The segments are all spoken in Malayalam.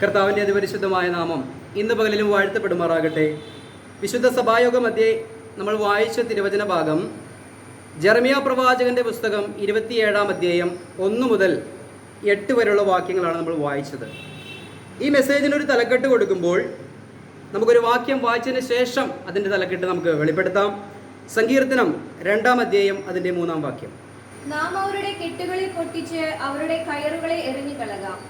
കർത്താവിൻ്റെ അതിപരിശുദ്ധമായ നാമം ഇന്ന് പകലിലും വാഴ്ത്തപ്പെടുമാറാകട്ടെ. വിശുദ്ധ സഭായോഗ മധ്യേ നമ്മൾ വായിച്ച തിരുവചന ഭാഗം ജെറമിയ പ്രവാചകന്റെ പുസ്തകം 27-ാം അധ്യായം 1 മുതൽ 8 വരെയുള്ള വാക്യങ്ങളാണ് നമ്മൾ വായിച്ചത്. ഈ മെസ്സേജിനൊരു തലക്കെട്ട് കൊടുക്കുമ്പോൾ നമുക്കൊരു വാക്യം വായിച്ചതിന് ശേഷം അതിൻ്റെ തലക്കെട്ട് നമുക്ക് വെളിപ്പെടുത്താം. സങ്കീർത്തനം 2-ാം അധ്യായം അതിൻ്റെ 3-ാം വാക്യം. നാം അവരുടെ കെട്ടുകളിൽ പൊട്ടിച്ച് അവരുടെ കയറുകളെ എറിഞ്ഞുകളകാം.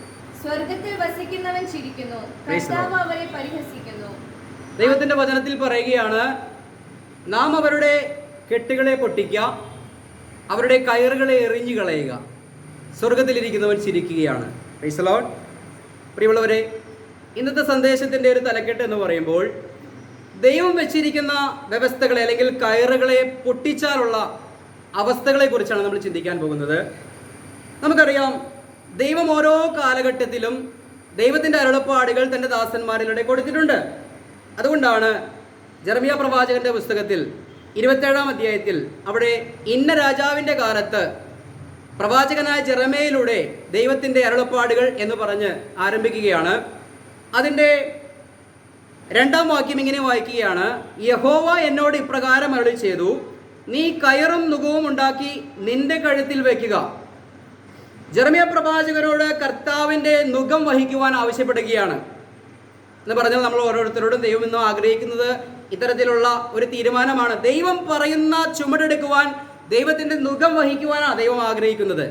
സ്വർഗത്തിൽ വസിക്കുന്നവൻ ചിരിക്കുന്നു, കർത്താവ് അവരെ പരിഹസിക്കുന്നു. ദൈവത്തിന്റെ വചനത്തിൽ പറയുകയാണ്, നാം അവരുടെ കെട്ടുകളെ പൊട്ടിക്കുക, അവരുടെ കയറുകളെ എറിഞ്ഞു കളയുക, സ്വർഗത്തിലിരിക്കുന്നവൻ ചിരിക്കുകയാണ്. Praise the Lord. പ്രിയമുള്ളവരെ, ഇന്നത്തെ സന്ദേശത്തിൻ്റെ ഒരു തലക്കെട്ട് എന്ന് പറയുമ്പോൾ ദൈവം വെച്ചിരിക്കുന്ന വ്യവസ്ഥകളെ അല്ലെങ്കിൽ കയറുകളെ പൊട്ടിച്ചാലുള്ള അവസ്ഥകളെ കുറിച്ചാണ് നമ്മൾ ചിന്തിക്കാൻ പോകുന്നത്. നമുക്കറിയാം, ദൈവം ഓരോ കാലഘട്ടത്തിലും ദൈവത്തിൻ്റെ അരുളപ്പാടുകൾ തൻ്റെ ദാസന്മാരിലൂടെ കൊടുത്തിട്ടുണ്ട്. അതുകൊണ്ടാണ് ജെറമിയ പ്രവാചകന്റെ പുസ്തകത്തിൽ 27-ാം അധ്യായത്തിൽ അവിടെ ഇന്ന രാജാവിൻ്റെ കാലത്ത് പ്രവാചകനായ ജെറമയിലൂടെ ദൈവത്തിൻ്റെ അരുളപ്പാടുകൾ എന്ന് പറഞ്ഞ് ആരംഭിക്കുകയാണ്. അതിൻ്റെ 2-ാം വാക്യം ഇങ്ങനെ വായിക്കുകയാണ്, യഹോവ എന്നോട് ഇപ്രകാരം അരുളി ചെയ്തു, നീ കയറും നുകവും ഉണ്ടാക്കി നിന്റെ കഴുത്തിൽ വയ്ക്കുക. ജെറമിയ പ്രവാചകനോട് കർത്താവിൻ്റെ നുകം വഹിക്കുവാൻ ആവശ്യപ്പെടുകയാണ് എന്ന് പറഞ്ഞാൽ നമ്മൾ ഓരോരുത്തരോടും ദൈവം ഇന്നും ആഗ്രഹിക്കുന്നത് ഇത്തരത്തിലുള്ള ഒരു തീരുമാനമാണ്. ദൈവം പറയുന്ന ചുമടെടുക്കുവാൻ, ദൈവത്തിൻ്റെ നുകം വഹിക്കുവാനാണ് ദൈവം ആഗ്രഹിക്കുന്നത്.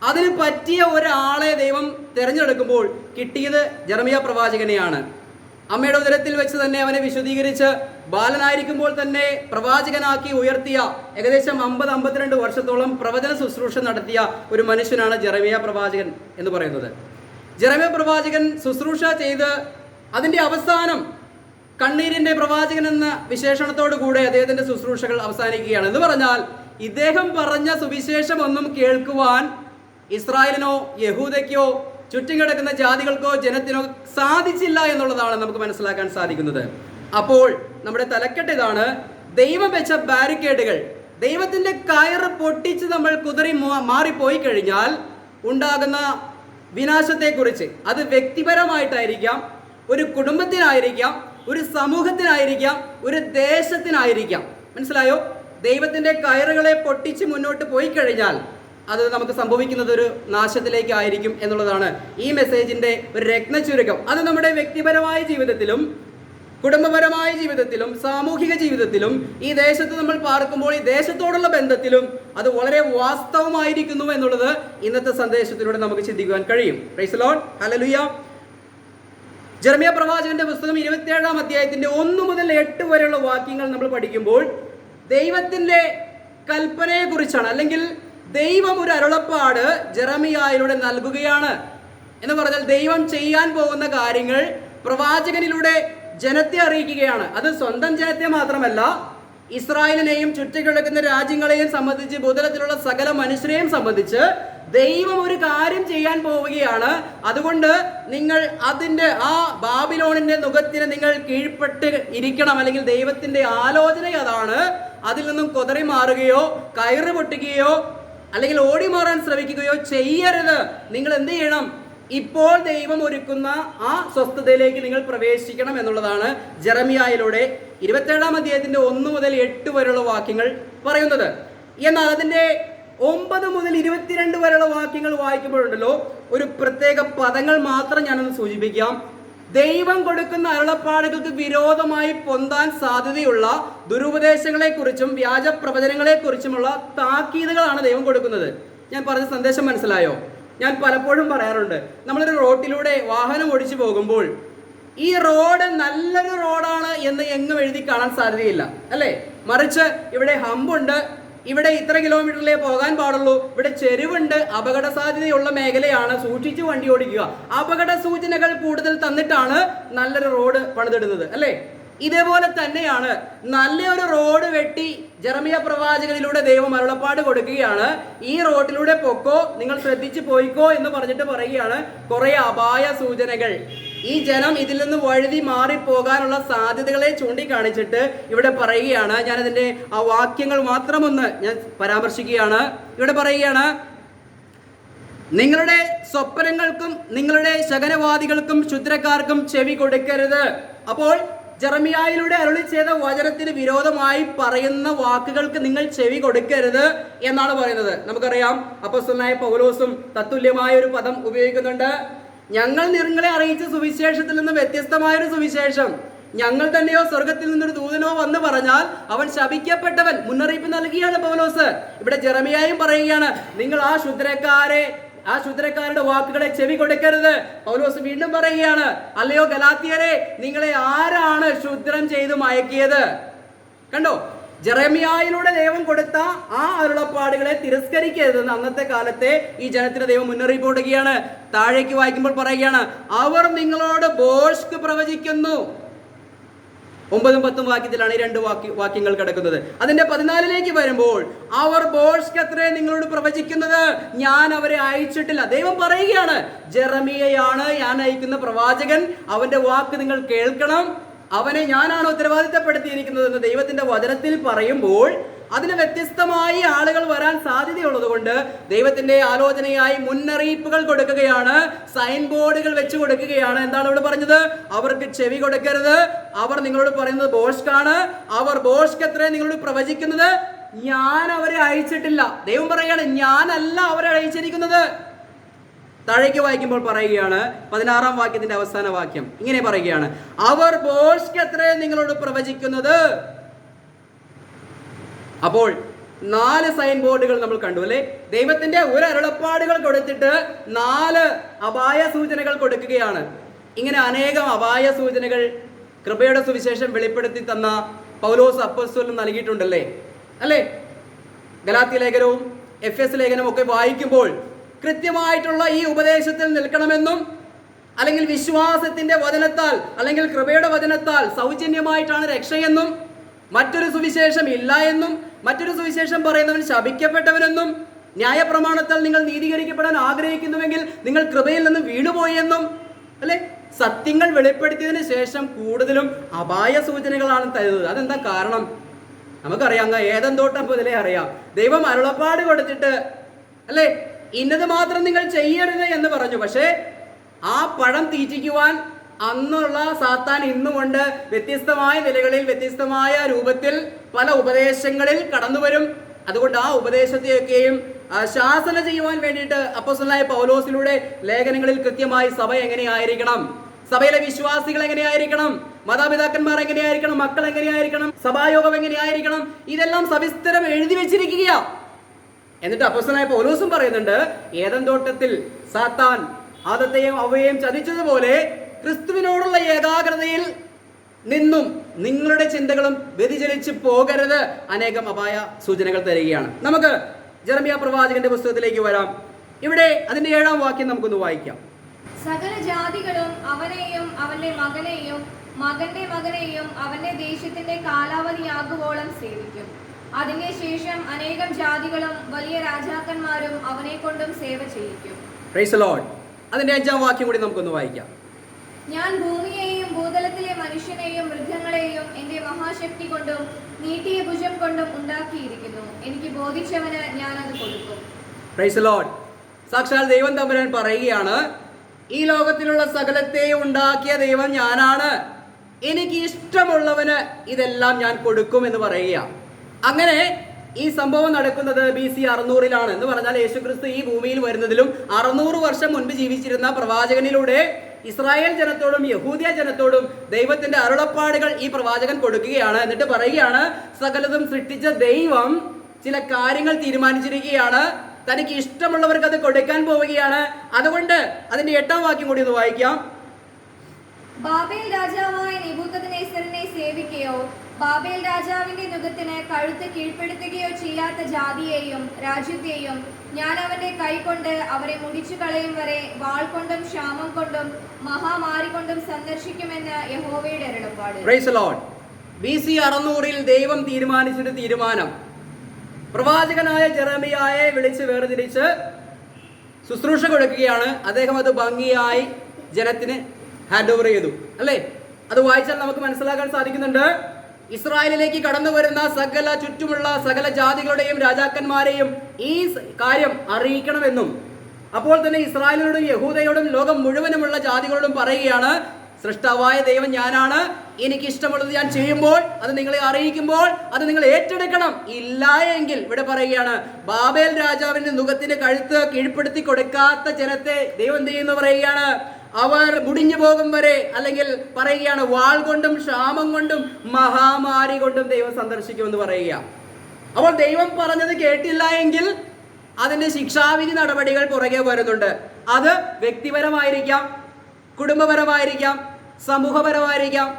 അതിന് പറ്റിയ ഒരാളെ ദൈവം തിരഞ്ഞെടുക്കുമ്പോൾ കിട്ടിയത് ജെറമിയ പ്രവാചകനെയാണ്. അമ്മയുടെ ഉദരത്തിൽ വെച്ച് തന്നെ അവനെ വിശദീകരിച്ച് ബാലനായിരിക്കുമ്പോൾ തന്നെ പ്രവാചകനാക്കി ഉയർത്തിയ, ഏകദേശം 50-52 വർഷത്തോളം പ്രവചന ശുശ്രൂഷ നടത്തിയ ഒരു മനുഷ്യനാണ് ജെറമിയ പ്രവാചകൻ എന്ന് പറയുന്നത്. ജെറമിയ പ്രവാചകൻ ശുശ്രൂഷ ചെയ്ത് അതിൻ്റെ അവസാനം കണ്ണീരിൻ്റെ പ്രവാചകൻ എന്ന വിശേഷണത്തോടു കൂടെ അദ്ദേഹത്തിൻ്റെ ശുശ്രൂഷകൾ അവസാനിക്കുകയാണ്. എന്ന് പറഞ്ഞാൽ ഇദ്ദേഹം പറഞ്ഞ സുവിശേഷം ഒന്നും കേൾക്കുവാൻ ഇസ്രായേലിനോ യഹൂദയ്ക്കോ ചുറ്റും കിടക്കുന്ന ജാതികൾക്കോ ജനത്തിനോ സാധിച്ചില്ല എന്നുള്ളതാണ് നമുക്ക് മനസ്സിലാക്കാൻ സാധിക്കുന്നത്. അപ്പോൾ നമ്മുടെ തലക്കെട്ട് ഇതാണ്, ദൈവം വെച്ച ബാരിക്കേഡുകൾ, ദൈവത്തിൻ്റെ കയറ് പൊട്ടിച്ച് നമ്മൾ കുതറി മാറിപ്പോയി കഴിഞ്ഞാൽ ഉണ്ടാകുന്ന വിനാശത്തെക്കുറിച്ച്. അത് വ്യക്തിപരമായിട്ടായിരിക്കാം, ഒരു കുടുംബത്തിനായിരിക്കാം, ഒരു സമൂഹത്തിനായിരിക്കാം, ഒരു ദേശത്തിനായിരിക്കാം. മനസ്സിലായോ? ദൈവത്തിൻ്റെ കയറുകളെ പൊട്ടിച്ച് മുന്നോട്ട് പോയി കഴിഞ്ഞാൽ അത് നമുക്ക് സംഭവിക്കുന്നത് ഒരു നാശത്തിലേക്കായിരിക്കും എന്നുള്ളതാണ് ഈ മെസ്സേജിൻ്റെ ഒരു രത്നചുരുക്കം. അത് നമ്മുടെ വ്യക്തിപരമായ ജീവിതത്തിലും കുടുംബപരമായ ജീവിതത്തിലും സാമൂഹിക ജീവിതത്തിലും ഈ ദേശത്ത് നമ്മൾ പാർക്കുമ്പോൾ ഈ ദേശത്തോടുള്ള ബന്ധത്തിലും അത് വളരെ വാസ്തവമായിരിക്കുന്നു എന്നുള്ളത് ഇന്നത്തെ സന്ദേശത്തിലൂടെ നമുക്ക് ചിന്തിക്കുവാൻ കഴിയും. Price the Lord. Hallelujah. Jeremiah പ്രവാചകന്റെ പുസ്തകം 27-ാം അധ്യായത്തിന്റെ 1 മുതൽ 8 വരെയുള്ള വാക്യങ്ങൾ നമ്മൾ പഠിക്കുമ്പോൾ ദൈവത്തിൻ്റെ കൽപ്പനയെക്കുറിച്ചാണ്, അല്ലെങ്കിൽ ദൈവം ഒരു അരുളപ്പാട് ജെറമിയായിലൂടെ നൽകുകയാണ്. എന്ന് പറഞ്ഞാൽ ദൈവം ചെയ്യാൻ പോകുന്ന കാര്യങ്ങൾ പ്രവാചകനിലൂടെ ജനത്തെ അറിയിക്കുകയാണ്. അത് സ്വന്തം ജനത്തെ മാത്രമല്ല, ഇസ്രായേലിനെയും ചുറ്റിക്കിടക്കുന്ന രാജ്യങ്ങളെയും സംബന്ധിച്ച്, ഭൂതലത്തിലുള്ള സകല മനുഷ്യരെയും സംബന്ധിച്ച് ദൈവം ഒരു കാര്യം ചെയ്യാൻ പോവുകയാണ്. അതുകൊണ്ട് നിങ്ങൾ അതിൻ്റെ ആ ബാബിലോണിൻ്റെ നുകത്തിന് നിങ്ങൾ കീഴ്പ്പെട്ട് ഇരിക്കണം, അല്ലെങ്കിൽ ദൈവത്തിൻ്റെ ആലോചന അതാണ്. അതിൽ നിന്നും കൊതറി മാറുകയോ കയറ് പൊട്ടുകയോ അല്ലെങ്കിൽ ഓടി മാറാൻ ശ്രമിക്കുകയോ ചെയ്യരുത്. നിങ്ങൾ എന്ത് ചെയ്യണം? ഇപ്പോൾ ദൈവം ഒരുക്കുന്ന ആ സ്വസ്ഥതയിലേക്ക് നിങ്ങൾ പ്രവേശിക്കണം എന്നുള്ളതാണ് ജെറമിയായിലൂടെ 27-ാം അധ്യായത്തിന്റെ 1 മുതൽ 8 വരെയുള്ള വാക്യങ്ങൾ പറയുന്നത്. എന്നാൽ അതിൻ്റെ 9 മുതൽ 22 വരെയുള്ള വാക്യങ്ങൾ വായിക്കുമ്പോഴുണ്ടല്ലോ, ഒരു പ്രത്യേക പദങ്ങൾ മാത്രം ഞാനൊന്ന് സൂചിപ്പിക്കാം. ദൈവം കൊടുക്കുന്ന അരുളപ്പാടുകൾക്ക് വിരോധമായി പൊന്താൻ സാധ്യതയുള്ള ദുരുപദേശങ്ങളെക്കുറിച്ചും വ്യാജ പ്രവചനങ്ങളെക്കുറിച്ചുമുള്ള താക്കീതുകളാണ് ദൈവം കൊടുക്കുന്നത്. ഞാൻ പറഞ്ഞ സന്ദേശം മനസ്സിലായോ? ഞാൻ പലപ്പോഴും പറയാറുണ്ട്, നമ്മളൊരു റോട്ടിലൂടെ വാഹനം ഓടിച്ചു പോകുമ്പോൾ ഈ റോഡ് നല്ലൊരു റോഡാണ് എന്ന് എങ്ങും എഴുതി കാണാൻ സാധ്യതയില്ല, അല്ലേ? മറിച്ച് ഇവിടെ ഹമ്പുണ്ട്, ഇവിടെ ഇത്ര കിലോമീറ്ററിലേ പോകാൻ പാടുള്ളൂ, ഇവിടെ ചെരുവുണ്ട്, അപകട സാധ്യതയുള്ള മേഖലയാണ്, സൂക്ഷിച്ച് വണ്ടി ഓടിക്കുക, അപകട സൂചനകൾ കൂടുതൽ തന്നിട്ടാണ് നല്ലൊരു റോഡ് പണിതിടുന്നത്, അല്ലേ? ഇതേപോലെ തന്നെയാണ് നല്ലൊരു റോഡ് വെട്ടി ജെറമിയ പ്രവാചകനിലൂടെ ദൈവം അരുളപ്പാട് കൊടുക്കുകയാണ്. ഈ റോഡിലൂടെ പൊക്കോ, നിങ്ങൾ ശ്രദ്ധിച്ച് പോയിക്കോ എന്ന് പറഞ്ഞിട്ട് പറയുകയാണ്. കുറെ അപായ സൂചനകൾ, ഈ ജനം ഇതിൽ നിന്ന് വഴുതി മാറിപ്പോകാനുള്ള സാധ്യതകളെ ചൂണ്ടിക്കാണിച്ചിട്ട് ഇവിടെ പറയുകയാണ്. ഞാനതിൻ്റെ ആ വാക്യങ്ങൾ മാത്രമൊന്ന് ഞാൻ പരാമർശിക്കുകയാണ്. ഇവിടെ പറയുകയാണ്, നിങ്ങളുടെ സ്വപ്നങ്ങൾക്കും നിങ്ങളുടെ ശകനവാദികൾക്കും ക്ഷുദ്രക്കാർക്കും ചെവി കൊടുക്കരുത്. അപ്പോൾ ജെറമിയായിലൂടെ അരുളി ചെയ്ത വചനത്തിന് വിരോധമായി പറയുന്ന വാക്കുകൾക്ക് നിങ്ങൾ ചെവി കൊടുക്കരുത് എന്നാണ് പറയുന്നത്. നമുക്കറിയാം അപ്പോസ്തലനായ പൗലോസും തത്തുല്യമായ ഒരു പദം ഉപയോഗിക്കുന്നുണ്ട്. ഞങ്ങൾ നിങ്ങളെ അറിയിച്ച സുവിശേഷത്തിൽ നിന്ന് വ്യത്യസ്തമായൊരു സുവിശേഷം ഞങ്ങൾ തന്നെയോ സ്വർഗത്തിൽ നിന്നൊരു ദൂതനോ വന്ന് പറഞ്ഞാൽ അവൻ ശപിക്കപ്പെട്ടവൻ. മുന്നറിയിപ്പ് നൽകിയാണ് പൗലോസ്. ഇവിടെ ജെറമിയായും പറയുകയാണ്, നിങ്ങൾ ആ ക്ഷുദ്രക്കാരുടെ വാക്കുകളെ ചെവി കൊടുക്കരുത്. പൗലോസ് വീണ്ടും പറയുകയാണ്, അല്ലയോ ഗലാത്യരെ, നിങ്ങളെ ആരാണ് ക്ഷുദ്രം ചെയ്ത് മയക്കിയത്? കണ്ടോ, ജെറമിയായിലൂടെ ദൈവം കൊടുത്ത ആ അരുളപ്പാടുകളെ തിരസ്കരിക്കരുതെന്ന് അന്നത്തെ കാലത്തെ ഈ ജനത്തിന് ദൈവം മുന്നറിയിപ്പ് കൊടുക്കുകയാണ്. താഴേക്ക് വായിക്കുമ്പോൾ പറയുകയാണ്, അവർ നിങ്ങളോട് ഭോഷ്ക് പ്രവചിക്കുന്നു. 9ഉം 10ഉം വാക്യത്തിലാണ് ഈ 2 വാക്യങ്ങൾ കിടക്കുന്നത്. അതിന്റെ 14ലേക്ക് വരുമ്പോൾ, അവർ ഭോഷ്ക് അത്രേ നിങ്ങളോട് പ്രവചിക്കുന്നത്, ഞാൻ അവരെ അയച്ചിട്ടില്ല. ദൈവം പറയുകയാണ്, ജെറമിയയാണ് ഞാൻ അയക്കുന്ന പ്രവാചകൻ, അവന്റെ വാക്ക് നിങ്ങൾ കേൾക്കണം, അവനെ ഞാനാണ് ഉത്തരവാദിത്തപ്പെടുത്തിയിരിക്കുന്നത് എന്ന് ദൈവത്തിന്റെ വചനത്തിൽ പറയുമ്പോൾ അതിന് വ്യത്യസ്തമായി ആളുകൾ വരാൻ സാധ്യതയുള്ളത് കൊണ്ട് ദൈവത്തിന്റെ ആലോചനയായി മുന്നറിയിപ്പുകൾ കൊടുക്കുകയാണ്, സൈൻ ബോർഡുകൾ വെച്ച് കൊടുക്കുകയാണ്. എന്താണ് ഇവിടെ പറഞ്ഞത്? അവർക്ക് ചെവി കൊടുക്കരുത്. അവർ നിങ്ങളോട് പറയുന്നത് ഭോഷ്കാണ്. അവർ ഭോഷ്ക് എത്രേ നിങ്ങളോട് പ്രവചിക്കുന്നത്, ഞാൻ അവരെ അയച്ചിട്ടില്ല. ദൈവം പറയുകയാണ്, ഞാനല്ല അവരെ അയച്ചിരിക്കുന്നത്. താഴേക്ക് വായിക്കുമ്പോൾ പറയുകയാണ്, 16ാം വാക്യത്തിന്റെ അവസാന വാക്യം ഇങ്ങനെ പറയുകയാണ്, അവർ ഭോഷ്ക് എത്രേ നിങ്ങളോട് പ്രവചിക്കുന്നത്. അപ്പോൾ 4 സൈൻ ബോർഡുകൾ നമ്മൾ കണ്ടു അല്ലേ? ദൈവത്തിന്റെ ഒരു അരുളപ്പാടുകൾ കൊടുത്തിട്ട് 4 അപായ സൂചനകൾ കൊടുക്കുകയാണ്. ഇങ്ങനെ അനേകം അപായ സൂചനകൾ കൃപയുടെ സുവിശേഷം വെളിപ്പെടുത്തി തന്ന പൗലോസ് അപ്പോസ്തലൻ നൽകിയിട്ടുണ്ടല്ലേ അല്ലേ? ഗലാത്യ ലേഖനവും എഫെസ് ലേഖനവും ഒക്കെ വായിക്കുമ്പോൾ കൃത്യമായിട്ടുള്ള ഈ ഉപദേശത്തിൽ നിൽക്കണമെന്നും, അല്ലെങ്കിൽ വിശ്വാസത്തിന്റെ വചനത്താൽ അല്ലെങ്കിൽ കൃപയുടെ വചനത്താൽ സൗജന്യമായിട്ടാണ് രക്ഷയെന്നും, മറ്റൊരു സുവിശേഷം ഇല്ല എന്നും, മറ്റൊരു സുവിശേഷം പറയുന്നവൻ ശപിക്കപ്പെട്ടവനെന്നും, ന്യായപ്രമാണത്താൽ നിങ്ങൾ നീതീകരിക്കപ്പെടാൻ ആഗ്രഹിക്കുന്നുവെങ്കിൽ നിങ്ങൾ കൃപയിൽ നിന്ന് വീണുപോയി എന്നും അല്ലെ? സത്യങ്ങൾ വെളിപ്പെടുത്തിയതിനു ശേഷം കൂടുതലും അപായ സൂചനകളാണ് തരുന്നത്. അതെന്താ കാരണം? നമുക്കറിയാം, ഏദൻ തോട്ടം മുതലേ അറിയാം. ദൈവം അരുളപ്പാട് കൊടുത്തിട്ട് അല്ലെ, ഇന്നത് മാത്രം നിങ്ങൾ ചെയ്യരുത് എന്ന് പറഞ്ഞു. പക്ഷേ ആ പഴം തീറ്റിക്കുവാൻ അന്നുള്ള സാത്താൻ ഇന്നുകൊണ്ട് വ്യത്യസ്തമായ നിലകളിൽ വ്യത്യസ്തമായ രൂപത്തിൽ പല ഉപദേശങ്ങളിൽ കടന്നു വരും. അതുകൊണ്ട് ആ ഉപദേശത്തെയൊക്കെയും ശാസന ചെയ്യുവാൻ വേണ്ടിയിട്ട് അപ്പോസ്തലനായ പൗലോസിലൂടെ ലേഖനങ്ങളിൽ കൃത്യമായി സഭ എങ്ങനെയായിരിക്കണം, സഭയിലെ വിശ്വാസികൾ എങ്ങനെയായിരിക്കണം, മാതാപിതാക്കന്മാർ എങ്ങനെയായിരിക്കണം, മക്കൾ എങ്ങനെയായിരിക്കണം, സഭായോഗം എങ്ങനെയായിരിക്കണം, ഇതെല്ലാം സവിസ്തരം എഴുതി വെച്ചിരിക്കുക. എന്നിട്ട് അപ്പോസ്തലനായ പൗലോസും പറയുന്നുണ്ട്, ഏദൻ തോട്ടത്തിൽ സാത്താൻ ആദത്തെയും അവയെയും ചതിച്ചതുപോലെ ക്രിസ്തുവിനോടുള്ള ഏകാഗ്രതയിൽ നിന്നും നിങ്ങളുടെ ചിന്തകളും വ്യതിചലിച്ച് പോകരുത്. അനേകം അപായ സൂചനകൾ തരികയാണ്. നമുക്ക് ജെറമിയ പ്രവാചകന്റെ പുസ്തകത്തിലേക്ക് വരാം. ഇവിടെ അതിന്റെ 7ാം വാക്യം നമുക്കൊന്ന് വായിക്കാം. സകല ജാതികളും അവനെയും അവന്റെ മകനെയും മകന്റെ മകനെയും അവന്റെ ദേശത്തിന്റെ കാലാവധിയാകുവോളം സേവിക്കും. അതിന്റെ ശേഷം അനേകം ജാതികളും വലിയ രാജാക്കന്മാരും അവനെ കൊണ്ടും സേവ ചെയ്യിക്കും. Praise the Lord. അതിന്റെ 5ാം വാക്യം കൂടി നമുക്കൊന്ന് വായിക്കാം. ഞാൻ ഭൂമിയെയും ഭൂതലത്തിലെ മനുഷ്യനെയും മൃഗങ്ങളെയും എന്റെ മഹാശക്തി കൊണ്ടും നീട്ടിയ ഭുജം കൊണ്ടും ഉണ്ടാക്കിയിരിക്കുന്നു. എനിക്ക് ബോധിച്ചവന് ഞാൻ അത് കൊടുക്കും. Price the Lord. സാക്ഷാൽ ദൈവം തമ്പുരാൻ പറയുകയാണ്, ഈ ലോകത്തിലുള്ള സകലത്തെ ഉണ്ടാക്കിയ ദൈവം ഞാനാണ്, എനിക്ക് ഇഷ്ടമുള്ളവന് ഇതെല്ലാം ഞാൻ കൊടുക്കും എന്ന് പറയുക. അങ്ങനെ ഈ സംഭവം നടക്കുന്നത് BC 600 എന്ന് പറഞ്ഞാൽ യേശുക്രിസ്തു ഈ ഭൂമിയിൽ വരുന്നതിലും 600 വർഷം മുൻപ് ജീവിച്ചിരുന്ന പ്രവാചകനിലൂടെ ഇസ്രായേൽ ജനത്തോടും യഹൂദിയ ജനത്തോടും ദൈവത്തിന്റെ അരുളപ്പാടുകൾ ഈ പ്രവാചകൻ കൊടുക്കുകയാണ്. എന്നിട്ട് പറയുകയാണ്, സകലതും സൃഷ്ടിച്ച ദൈവം ചില കാര്യങ്ങൾ തീരുമാനിച്ചിരിക്കുകയാണ്, തനിക്ക് ഇഷ്ടമുള്ളവർക്ക് അത് കൊടുക്കാൻ പോവുകയാണ്. അതുകൊണ്ട് അതിന്റെ 8ാം വാക്യം കൂടി ഒന്ന് വായിക്കാം. ബാബേൽ രാജാവായ നെബൂഖദ്നേസരിനെ സേവിക്കുകയോ ബാബേൽ രാജാവിന്റെ നുകത്തിന് കഴുത്ത് കീഴ്പ്പെടുത്തുകയോ ചെയ്യാത്ത ജാതിയെയും രാജ്യത്തെയും ഞാൻ അവന്റെ കൈകൊണ്ട് അവരെ മുടിച്ചു കളയും വരെ വാൾ കൊണ്ടും ക്ഷാമം കൊണ്ടും മഹാമാരി കൊണ്ടും സന്ദർശിക്കുമെന്ന് യഹോവയുടെ അരുളപ്പാട്. Price the Lord. BC 600 ദൈവം തീരുമാനിച്ചൊരു തീരുമാനം, പ്രവാചകനായ ജെറമിയായെ വിളിച്ച് വേർതിരിച്ച് ശുശ്രൂഷ കൊടുക്കുകയാണ്. അദ്ദേഹം അത് ഭംഗിയായി ജനത്തിന് ഹാൻഡ് ഓവർ ചെയ്തു അല്ലേ? അത് വായിച്ചാൽ നമുക്ക് മനസ്സിലാക്കാൻ സാധിക്കുന്നുണ്ട്. ഇസ്രായേലിലേക്ക് കടന്നു വരുന്ന ചുറ്റുമുള്ള സകല ജാതികളുടെയും രാജാക്കന്മാരെയും ഈ കാര്യം അറിയിക്കണമെന്നും അപ്പോൾ തന്നെ ഇസ്രായേലിനോടും യഹൂദയോടും ലോകം മുഴുവനുമുള്ള ജാതികളോടും പറയുകയാണ്, സൃഷ്ടാവായ ദൈവം ഞാനാണ്, എനിക്കിഷ്ടമുള്ളത് ഞാൻ ചെയ്യുമ്പോൾ അത് നിങ്ങളെ അറിയിക്കുമ്പോൾ അത് നിങ്ങൾ ഏറ്റെടുക്കണം. ഇല്ല എങ്കിൽ ഇവിടെ പറയുകയാണ്, ബാബേൽ രാജാവിന്റെ നുകത്തിന് കഴുത്ത് കീഴ്പ്പെടുത്തി കൊടുക്കാത്ത ജനത്തെ ദൈവം എന്ത് ചെയ്യുന്നു പറയുകയാണ്, അവർ മുടിഞ്ഞു പോകും വരെ, അല്ലെങ്കിൽ പറയുകയാണ് വാൾ കൊണ്ടും ക്ഷാമം കൊണ്ടും മഹാമാരി കൊണ്ടും ദൈവം സന്ദർശിക്കുമെന്ന് പറയുക. അപ്പോൾ ദൈവം പറഞ്ഞത് കേട്ടില്ല എങ്കിൽ അതിന്റെ ശിക്ഷാവിധി നടപടികൾ പുറകെ വരുന്നുണ്ട്. അത് വ്യക്തിപരമായിരിക്കാം, കുടുംബപരമായിരിക്കാം, സമൂഹപരമായിരിക്കാം,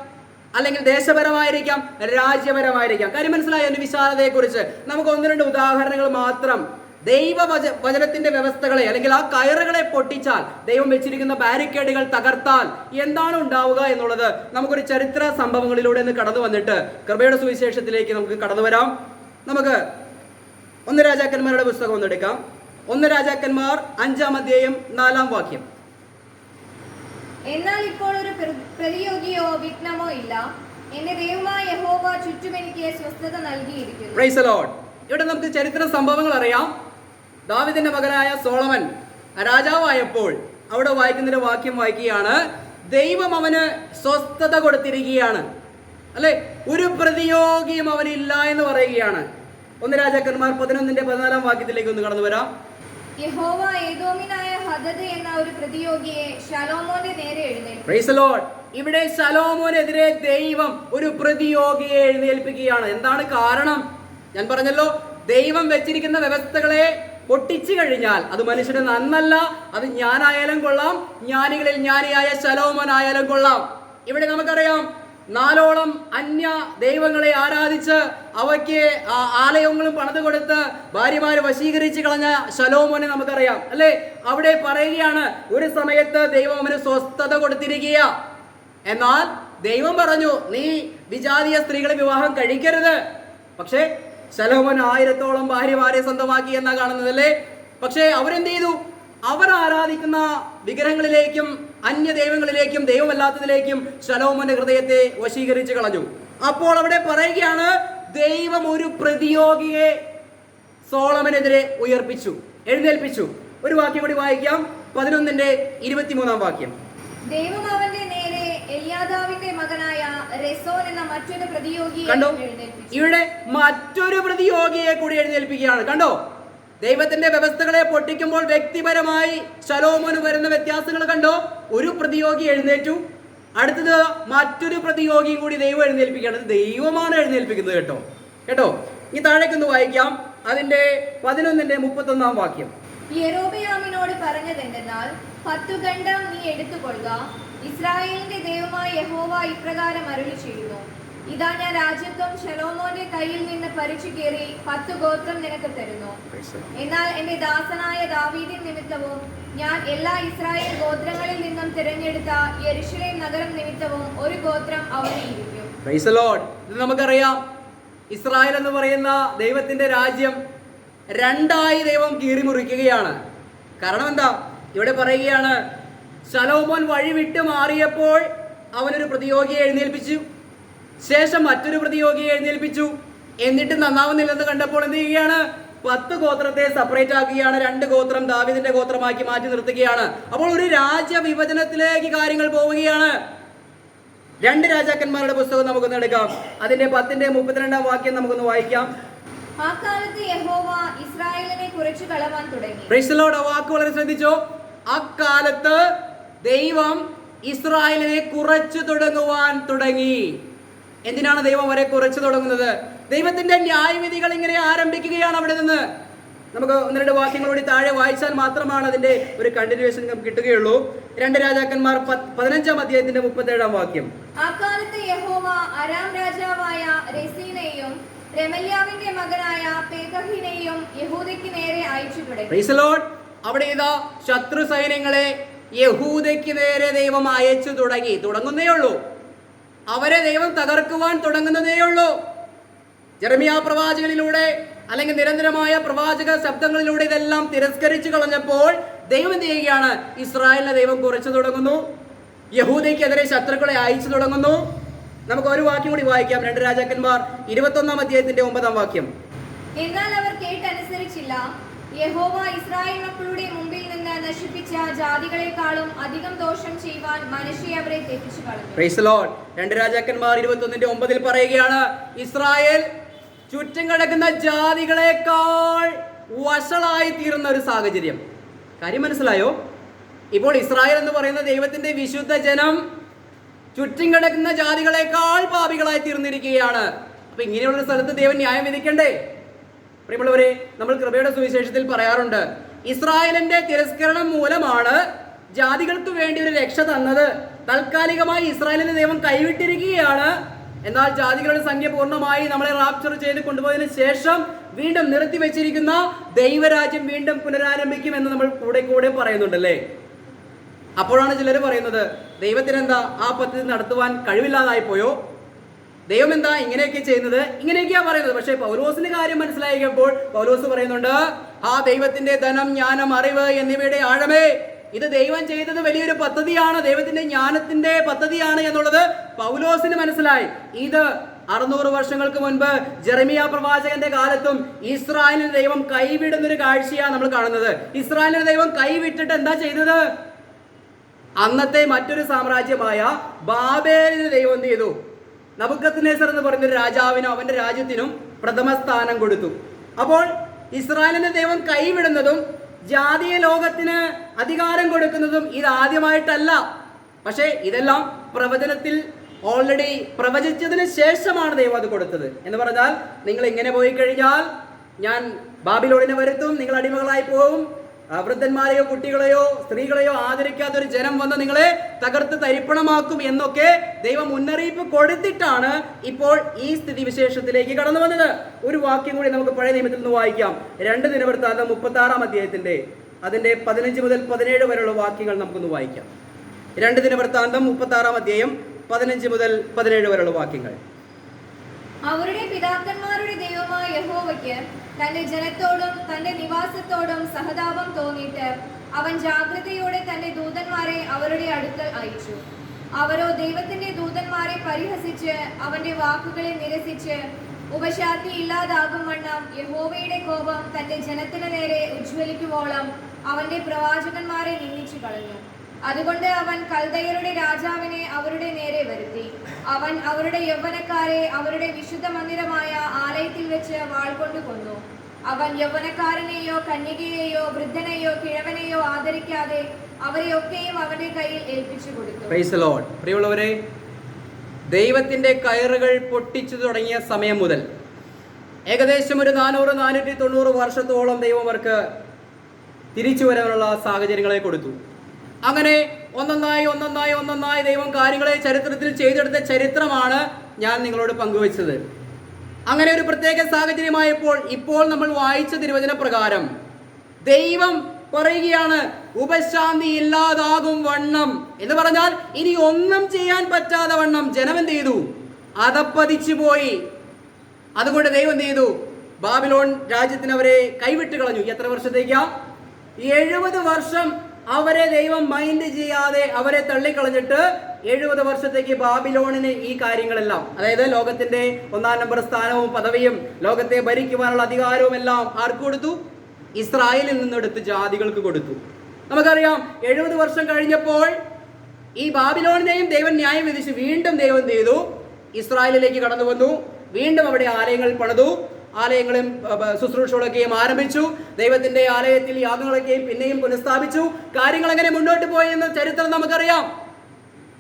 അല്ലെങ്കിൽ ദേശപരമായിരിക്കാം, രാജ്യപരമായിരിക്കാം. കാര്യം മനസ്സിലായ ഒരു വിശാലതയെക്കുറിച്ച് നമുക്ക് ഒന്ന് രണ്ട് ഉദാഹരണങ്ങൾ മാത്രം. വചനത്തിന്റെ വ്യവസ്ഥകളെ അല്ലെങ്കിൽ ആ കയറുകളെ പൊട്ടിച്ചാൽ, ദൈവം വെച്ചിരിക്കുന്ന ബാരിക്കേഡുകൾ തകർത്താൽ എന്താണ് ഉണ്ടാവുക എന്നുള്ളത് നമുക്കൊരു ചരിത്ര സംഭവങ്ങളിലൂടെ ഒന്ന് കടന്നു വന്നിട്ട് കൃപയുടെ സുവിശേഷത്തിലേക്ക് നമുക്ക് കടന്നു വരാം. നമുക്ക് 1 രാജാക്കന്മാരുടെ പുസ്തകം ഒന്നെടുക്കാം. 1 രാജാക്കന്മാർ 5-ാം അധ്യായം 4-ാം വാക്യം. എന്നാൽ ഇപ്പോൾ ഒരു പ്രതിയോഗിയോ വിഘ്നമോ ഇല്ല. എന്റെ ദൈവമായ യഹോവ ചുറ്റും എനിക്ക് സ്വസ്ഥത നൽകിയിരിക്കുന്നു. Price the Lord. ഇവിടെ നമുക്ക് ചരിത്ര സംഭവങ്ങൾ അറിയാം. ദാവീദിന്റെ മകനായ സോളമൻ രാജാവായപ്പോൾ അവിടെ വായിക്കുന്നൊരു വാക്യം വായിക്കുകയാണ്, ദൈവം അവന് സ്വസ്ഥത കൊടുത്തിരിക്കുകയാണ്, അല്ലെ, ഒരു പ്രതിയോഗിയും അവനില്ല എന്ന് പറയുകയാണ്. 1 രാജാക്കന്മാർ 11-14 വാക്യത്തിലേക്ക് ഒന്ന് കടന്നു വരാം. യഹോവ ഏദോമിനായ ഹദദ് എന്ന ഒരു പ്രതിയോഗിയെ ശലോമോന്റെ നേരെ എഴുന്നേൽപ്പിച്ചു. Price the Lord. ഇവിടെ ശലോമോനെതിരെ ദൈവം ഒരു പ്രതിയോഗിയെ എഴുന്നേൽപ്പിക്കുകയാണ്. എന്താണ് കാരണം? ഞാൻ പറഞ്ഞല്ലോ, ദൈവം വെച്ചിരിക്കുന്ന വ്യവസ്ഥകളെ പൊട്ടിച്ചു കഴിഞ്ഞാൽ അത് മനുഷ്യന് നന്നല്ല. അത് ഞാനായാലും കൊള്ളാം, ജ്ഞാനികളിൽ ജ്ഞാനിയായ ശലോമോനായാലും കൊള്ളാം. ഇവിടെ നമുക്കറിയാം, 4 അന്യ ദൈവങ്ങളെ ആരാധിച്ച് അവയ്ക്ക് ആലയങ്ങളും പണിത് കൊടുത്ത് ഭാര്യമാരെ വശീകരിച്ച് കളഞ്ഞ ശലോമോനെ നമുക്കറിയാം, അല്ലെ. അവിടെ പറയുകയാണ്, ഒരു സമയത്ത് ദൈവം അവന് സ്വസ്ഥത കൊടുത്തിരിക്കുക. എന്നാൽ ദൈവം പറഞ്ഞു, നീ വിജാതീയ സ്ത്രീകളെ വിവാഹം കഴിക്കരുത്. പക്ഷേ ശലോമോൻ 1000-ഓളം ഭാര്യമാരെ സ്വന്തമാക്കി എന്നാ കാണുന്നത്, അല്ലേ. പക്ഷേ അവരെന്ത് ചെയ്തു? അവർ ആരാധിക്കുന്ന വിഗ്രഹങ്ങളിലേക്കും അന്യ ദൈവങ്ങളിലേക്കും ദൈവമല്ലാത്തതിലേക്കും ശലോമോന്റെ ഹൃദയത്തെ വശീകരിച്ച് കളഞ്ഞു. അപ്പോൾ അവിടെ പറയുകയാണ്, ദൈവം ഒരു പ്രതിയോഗിയെ സോളമനെതിരെ എഴുന്നേൽപ്പിച്ചു. ഒരു വാക്യം കൂടി വായിക്കാം. 11-23 വാക്യം. ദൈവം അവന്റെ നേരെ എലിയാദാവിന്റെ മകനായ രസോൻ എന്ന മറ്റൊരു പ്രതിയോഗിയെ എഴുന്നേൽപ്പിച്ചു. ഇവിടെ മറ്റൊരു പ്രതിയോഗിയെ കൂടി എഴുന്നേൽപ്പിക്കുകയാണ്. കണ്ടോ, ദൈവത്തിന്റെ വ്യവസ്ഥകളെ പൊട്ടിക്കുമ്പോൾ വ്യക്തിപരമായി ശലോമോന് വരുന്ന വ്യത്യാസങ്ങൾ കണ്ടോ. ഒരു പ്രതിയോഗി എഴുന്നേറ്റു, അടുത്തത് മറ്റൊരു പ്രതിയോഗിയും കൂടി ദൈവം എഴുന്നേൽപ്പിക്കുകയാണ്. ദൈവമാണ് എഴുന്നേൽപ്പിക്കുന്നത് കേട്ടോ. ഈ താഴേക്കൊന്ന് വായിക്കാം. അതിന്റെ 11-31 വാക്യം. യെരോബെയാമിനോട് പറഞ്ഞതെന്തെന്നാൽ, 10 ഖണ്ഡം നീ എടുത്തുകൊള്ളുക. ഇസ്രായേലിന്റെ ദൈവമായ യഹോവ ഇപ്രകാരം അരുളി ചെയ്യുന്നു, ഇതാ ഞാൻ രാജ്യത്വം ശലോമോന്റെ കയ്യിൽ നിന്ന് പറിച്ചു കീറി 10 ഗോത്രം നിനക്ക് തരുന്നു. എന്നാൽ എന്റെ ദാസനായ ദാവീദിൻ നിമിത്തവും ഞാൻ എല്ലാ ഇസ്രായേൽ ഗോത്രങ്ങളിൽ നിന്നും തിരഞ്ഞെടുത്ത യെരൂശലേം നഗരം നിമിത്തവും ഒരു ഗോത്രം അവന് ഇരിക്കും. Price the Lord. ഇത് നമുക്കറിയാം, ഇസ്രായേൽ എന്ന് പറയുന്ന ദൈവത്തിന്റെ രാജ്യം 2ആയി ദൈവം കീറിമുറിക്കുകയാണ്. കാരണം എന്താ? ഇവിടെ പറയുകയാണ്, ശലോമോൻ വഴി വിട്ട് മാറിയപ്പോൾ അവനൊരു പ്രതിയോഗിയെ എഴുന്നേൽപ്പിച്ചു, ശേഷം മറ്റൊരു പ്രതിയോഗിയെ എഴുന്നേൽപ്പിച്ചു. എന്നിട്ട് നന്നാവുന്നില്ലെന്ന് കണ്ടപ്പോൾ എന്ത് ചെയ്യുകയാണ്? 10 ഗോത്രത്തെ സെപ്പറേറ്റ് ആക്കുകയാണ്. 2 ഗോത്രം ദാവീദിന്റെ ഗോത്രമാക്കി മാറ്റി നിർത്തുകയാണ്. അപ്പോൾ ഒരു രാജ്യ വിഭജനത്തിലേക്ക് കാര്യങ്ങൾ പോവുകയാണ്. 2 രാജാക്കന്മാരുടെ പുസ്തകം നമുക്കൊന്ന് എടുക്കാം. അതിന്റെ 10-32 വാക്യം നമുക്കൊന്ന് വായിക്കാം. ആ കാലത്ത് യഹോവ ഇസ്രായേലിനെ കുറച്ചു കളവാൻ തുടങ്ങി. Price the Lord. ആ വാക്ക് വളരെ ശ്രദ്ധിച്ചോ. അക്കാലത്ത് ദൈവം ഇസ്രായേലിനെ കുറച്ചു തുടങ്ങി. എന്തിനാണ് ദൈവം അവരെ കുറച്ചു തുടങ്ങുന്നത്? ദൈവത്തിന്റെ ന്യായവിധികൾ ഇങ്ങനെ ആരംഭിക്കുകയാണ് അവിടെ നിന്ന്. നമുക്ക് 1-2 വാക്യങ്ങളോട് താഴെ വായിച്ചാൽ മാത്രമാണ് അതിന്റെ ഒരു കണ്ടിന്യൂവേഷൻ നമുക്ക് കിട്ടുകയുള്ളൂ. 2 രാജാക്കന്മാർ 15-ാം അധ്യായത്തിന്റെ 37-ാം വാക്യം. ആ കാലത്ത് യഹോവ അരാം രാജാവായ രസീനെയും രെമല്യാവിന്റെ മകനായ പേകഹിനെയും യഹൂദയ്ക്ക് നേരെ അയച്ചു തുടങ്ങി. Price the Lord. അവിടെ ഇതാ ശത്രു സൈന്യങ്ങളെ യഹൂദയ്ക്ക് നേരെ ദൈവം അയച്ചു തുടങ്ങുന്നേ ഉള്ളൂ. അവരെ ദൈവം തകർക്കുവാൻ തുടങ്ങുന്നതേ ഉള്ളൂ. ജെറമിയ പ്രവാചകനിലൂടെ അല്ലെങ്കിൽ നിരന്തരമായ പ്രവാചക ശബ്ദങ്ങളിലൂടെ ഇതെല്ലാം തിരസ്കരിച്ചു കളഞ്ഞപ്പോൾ ദൈവം എന്ത് ചെയ്യുകയാണ്? ഇസ്രായേലിനെ ദൈവം കുറച്ചു തുടങ്ങുന്നു. യഹൂദയ്ക്കെതിരെ ശത്രുക്കളെ അയച്ചു തുടങ്ങുന്നു. നമുക്ക് ഒരു വാക്യം കൂടി വായിക്കാം. 2 രാജാക്കന്മാർ 21-ാം അധ്യായത്തിന്റെ 9-ാം വാക്യം. എന്നാൽ അവർ കേട്ടനുസരിച്ചില്ല. യഹോവ ഇസ്രായേൽ മക്കളുടെ മുമ്പിൽ നിന്ന് നശിപ്പിച്ച ജാതികളെക്കാളും അധികം ദോഷം ചെയ്യുവാൻ മനുഷ്യ അവരെ തെറ്റിച്ചു കളഞ്ഞു. Price the Lord. 2 രാജാക്കന്മാർ 21:9 പറയുകയാണ്, ഇസ്രായേൽ ചുറ്റും കിടക്കുന്ന ജാതികളെക്കാൾ വഷളായി തീരുന്ന ഒരു സാഹചര്യം. കാര്യം മനസ്സിലായോ? ഇപ്പോൾ ഇസ്രായേൽ എന്ന് പറയുന്ന ദൈവത്തിന്റെ വിശുദ്ധ ജനം ചുറ്റും കിടക്കുന്ന ജാതികളെക്കാൾ പാപികളായി തീർന്നിരിക്കുകയാണ്. അപ്പൊ ഇങ്ങനെയുള്ള സ്ഥലത്ത് ദൈവം ന്യായം വിധിക്കണ്ടേ? പ്രിയമുള്ളവരെ, നമ്മൾ കൃപയുടെ സുവിശേഷത്തിൽ പറയാറുണ്ട്, ഇസ്രായേലിന്റെ തിരസ്കരണം മൂലമാണ് ജാതികൾക്ക് വേണ്ടി ഒരു രക്ഷ തന്നത്. താൽക്കാലികമായി ഇസ്രായേലിനെ ദൈവം കൈവിട്ടിരിക്കുകയാണ്. എന്നാൽ ജാതികളുടെ സംഖ്യ പൂർണ്ണമായി നമ്മളെ റാപ്ചർ ചെയ്ത് കൊണ്ടുപോയതിനു ശേഷം വീണ്ടും നിർത്തി വെച്ചിരിക്കുന്ന ദൈവരാജ്യം വീണ്ടും പുനരാരംഭിക്കുമെന്ന് നമ്മൾ കൂടെ പറയുന്നുണ്ടല്ലേ. അപ്പോഴാണ് ചിലർ പറയുന്നത്, ദൈവത്തിന് എന്താ ആ പദ്ധതി നടത്തുവാൻ കഴിവില്ലാതായി പോയോ? ദൈവം എന്താ ഇങ്ങനെയൊക്കെ ചെയ്യുന്നത്? ഇങ്ങനെയൊക്കെയാ പറയുന്നത്. പക്ഷേ പൗലോസിന്റെ കാര്യം മനസ്സിലാക്കിയപ്പോൾ പൗലോസ് പറയുന്നുണ്ട്, ആ ദൈവത്തിന്റെ ധനം, ജ്ഞാനം, അറിവ് എന്നിവയുടെ ആഴമേ, ഇത് ദൈവം ചെയ്തത് വലിയൊരു പദ്ധതിയാണ്, ദൈവത്തിന്റെ ജ്ഞാനത്തിന്റെ പദ്ധതിയാണ് എന്നുള്ളത് പൗലോസിന് മനസ്സിലായി. ഇത് 600 വർഷങ്ങൾക്ക് മുൻപ് ജെറമിയ പ്രവാചകന്റെ കാലത്തും ഇസ്രായേലിന് ദൈവം കൈവിടുന്നൊരു കാഴ്ചയാണ് നമ്മൾ കാണുന്നത്. ഇസ്രായേലിന് ദൈവം കൈവിട്ടിട്ട് എന്താ ചെയ്തത്? അന്നത്തെ മറ്റൊരു സാമ്രാജ്യമായ ബാബേലിന് ദൈവം എന്ത് ചെയ്തു? നബൂഖദ്നേസർ എന്ന് പറയുന്ന രാജാവിനും അവന്റെ രാജ്യത്തിനും പ്രഥമ സ്ഥാനം കൊടുത്തു. അപ്പോൾ ഇസ്രായേലിനെ ദൈവം കൈവിടുന്നതും ജാതീയ ലോകത്തിന് അധികാരം കൊടുക്കുന്നതും ഇതാദ്യമായിട്ടല്ല. പക്ഷേ ഇതെല്ലാം പ്രവചനത്തിൽ ഓൾറെഡി പ്രവചിച്ചതിന് ശേഷമാണ് ദൈവം അത് കൊടുത്തത്. എന്ന് പറഞ്ഞാൽ, നിങ്ങൾ ഇങ്ങനെ പോയി കഴിഞ്ഞാൽ ഞാൻ ബാബിലോണിനെ വരുത്തും, നിങ്ങൾ അടിമകളായി പോകും, വൃദ്ധന്മാരെയോ കുട്ടികളെയോ സ്ത്രീകളെയോ ആദരിക്കാത്തൊരു ജനം വന്ന് നിങ്ങളെ തകർത്ത് തരിപ്പണമാക്കും എന്നൊക്കെ ദൈവം മുന്നറിയിപ്പ് കൊടുത്തിട്ടാണ് ഇപ്പോൾ ഈ സ്ഥിതിവിശേഷത്തിലേക്ക് കടന്നു വന്നത്. ഒരു വാക്യം കൂടി നമുക്ക് പഴയ നിയമത്തിൽ നിന്ന് വായിക്കാം. 2 ദിനവൃത്താന്തം 36-ാം അധ്യായത്തിന്റെ അതിന്റെ 15 മുതൽ 17 വരെയുള്ള വാക്യങ്ങൾ നമുക്കൊന്ന് വായിക്കാം. 2 ദിനവൃത്താന്തം 36-ാം അധ്യായം 15 മുതൽ 17 വരെയുള്ള വാക്യങ്ങൾ. അവരുടെ പിതാക്കന്മാരുടെ ദൈവമായ യഹോവയ്ക്ക് തന്റെ ജനത്തോടും തന്റെ നിവാസത്തോടും സഹതാപം തോന്നിയിട്ട് അവൻ ജാഗ്രതയോടെ തന്റെ ദൂതന്മാരെ അവരുടെ അടുക്കൽ അയച്ചു. അവരോ ദൈവത്തിന്റെ ദൂതന്മാരെ പരിഹസിച്ച് അവന്റെ വാക്കുകളെ നിരസിച്ച് ഉപശാന്തി ഇല്ലാതാകും വണ്ണം യഹോവയുടെ കോപം തന്റെ ജനത്തിനു നേരെ ഉജ്ജ്വലിക്കുവോളം അവന്റെ പ്രവാചകന്മാരെ നിന്ദിച്ചു കളഞ്ഞു. അതുകൊണ്ട് അവൻ കൽദയരുടെ രാജാവിനെ അവരുടെ നേരെ വരുത്തി. അവൻ അവരുടെ യൗവനക്കാരെ അവരുടെ വിശുദ്ധ മന്ദിരമായ ആലയത്തിൽ വെച്ച് വാൾ കൊണ്ട് കൊന്നു. അവൻ യൗവനക്കാരനെയോ കന്യകയെയോ വൃദ്ധനെയോ കിഴവനെയോ ആദരിക്കാതെ അവരെയൊക്കെയും അവന്റെ കയ്യിൽ ഏൽപ്പിച്ചു കൊടുത്തു. Price the Lord. പ്രിയമുള്ളവരെ, ദൈവത്തിന്റെ കയറുകൾ പൊട്ടിച്ചു തുടങ്ങിയ സമയം മുതൽ ഏകദേശം ഒരു 490 വർഷത്തോളം ദൈവം അവർക്ക് തിരിച്ചു വരാനുള്ള സാഹചര്യങ്ങളെ കൊടുത്തു. അങ്ങനെ ഒന്നൊന്നായി ദൈവം കാര്യങ്ങളെ ചരിത്രത്തിൽ ചെയ്തെടുത്ത ചരിത്രമാണ് ഞാൻ നിങ്ങളോട് പങ്കുവച്ചത്. അങ്ങനെ ഒരു പ്രത്യേക സാഹചര്യമായപ്പോൾ ഇപ്പോൾ നമ്മൾ വായിച്ച തിരുവചന പ്രകാരം ദൈവം പറയുകയാണ്, ഉപശാന്തി ഇല്ലാതാകും വണ്ണം എന്ന് പറഞ്ഞാൽ ഇനി ഒന്നും ചെയ്യാൻ പറ്റാതെ വണ്ണം ജനം എന്ത് ചെയ്തു? അധപ്പതിച്ചു പോയി. അതുകൊണ്ട് ദൈവം എന്ത് ചെയ്തു? ബാബിലോൺ രാജ്യത്തിന് അവരെ കൈവിട്ട് കളഞ്ഞു. എത്ര വർഷത്തേക്കാ? 70 വർഷം അവരെ ദൈവം മൈൻഡ് ചെയ്യാതെ അവരെ തള്ളിക്കളഞ്ഞിട്ട് 70 വർഷത്തേക്ക് ബാബിലോണിന് ഈ കാര്യങ്ങളെല്ലാം, അതായത് ലോകത്തിന്റെ 1-ാം നമ്പർ സ്ഥാനവും പദവിയും ലോകത്തെ ഭരിക്കുവാനുള്ള അധികാരവും എല്ലാം ആർക്ക് കൊടുത്തു? ഇസ്രായേലിൽ നിന്നെടുത്ത് ജാതികൾക്ക് കൊടുത്തു. നമുക്കറിയാം, 70 വർഷം കഴിഞ്ഞപ്പോൾ ഈ ബാബിലോണിനെയും ദൈവം ന്യായം വിധിച്ചു. വീണ്ടും ദൈവം എന്ത് ചെയ്തു? ഇസ്രായേലിലേക്ക് കടന്നു വന്നു. വീണ്ടും അവിടെ ആലയങ്ങൾ പണിതു, ആലയങ്ങളും ശുശ്രൂഷകളൊക്കെയും ആരംഭിച്ചു. ദൈവത്തിന്റെ ആലയത്തിൽ യാഗങ്ങളൊക്കെയും പിന്നെയും പുനഃസ്ഥാപിച്ചു. കാര്യങ്ങൾ എങ്ങനെ മുന്നോട്ട് പോയി എന്ന ചരിത്രം നമുക്കറിയാം.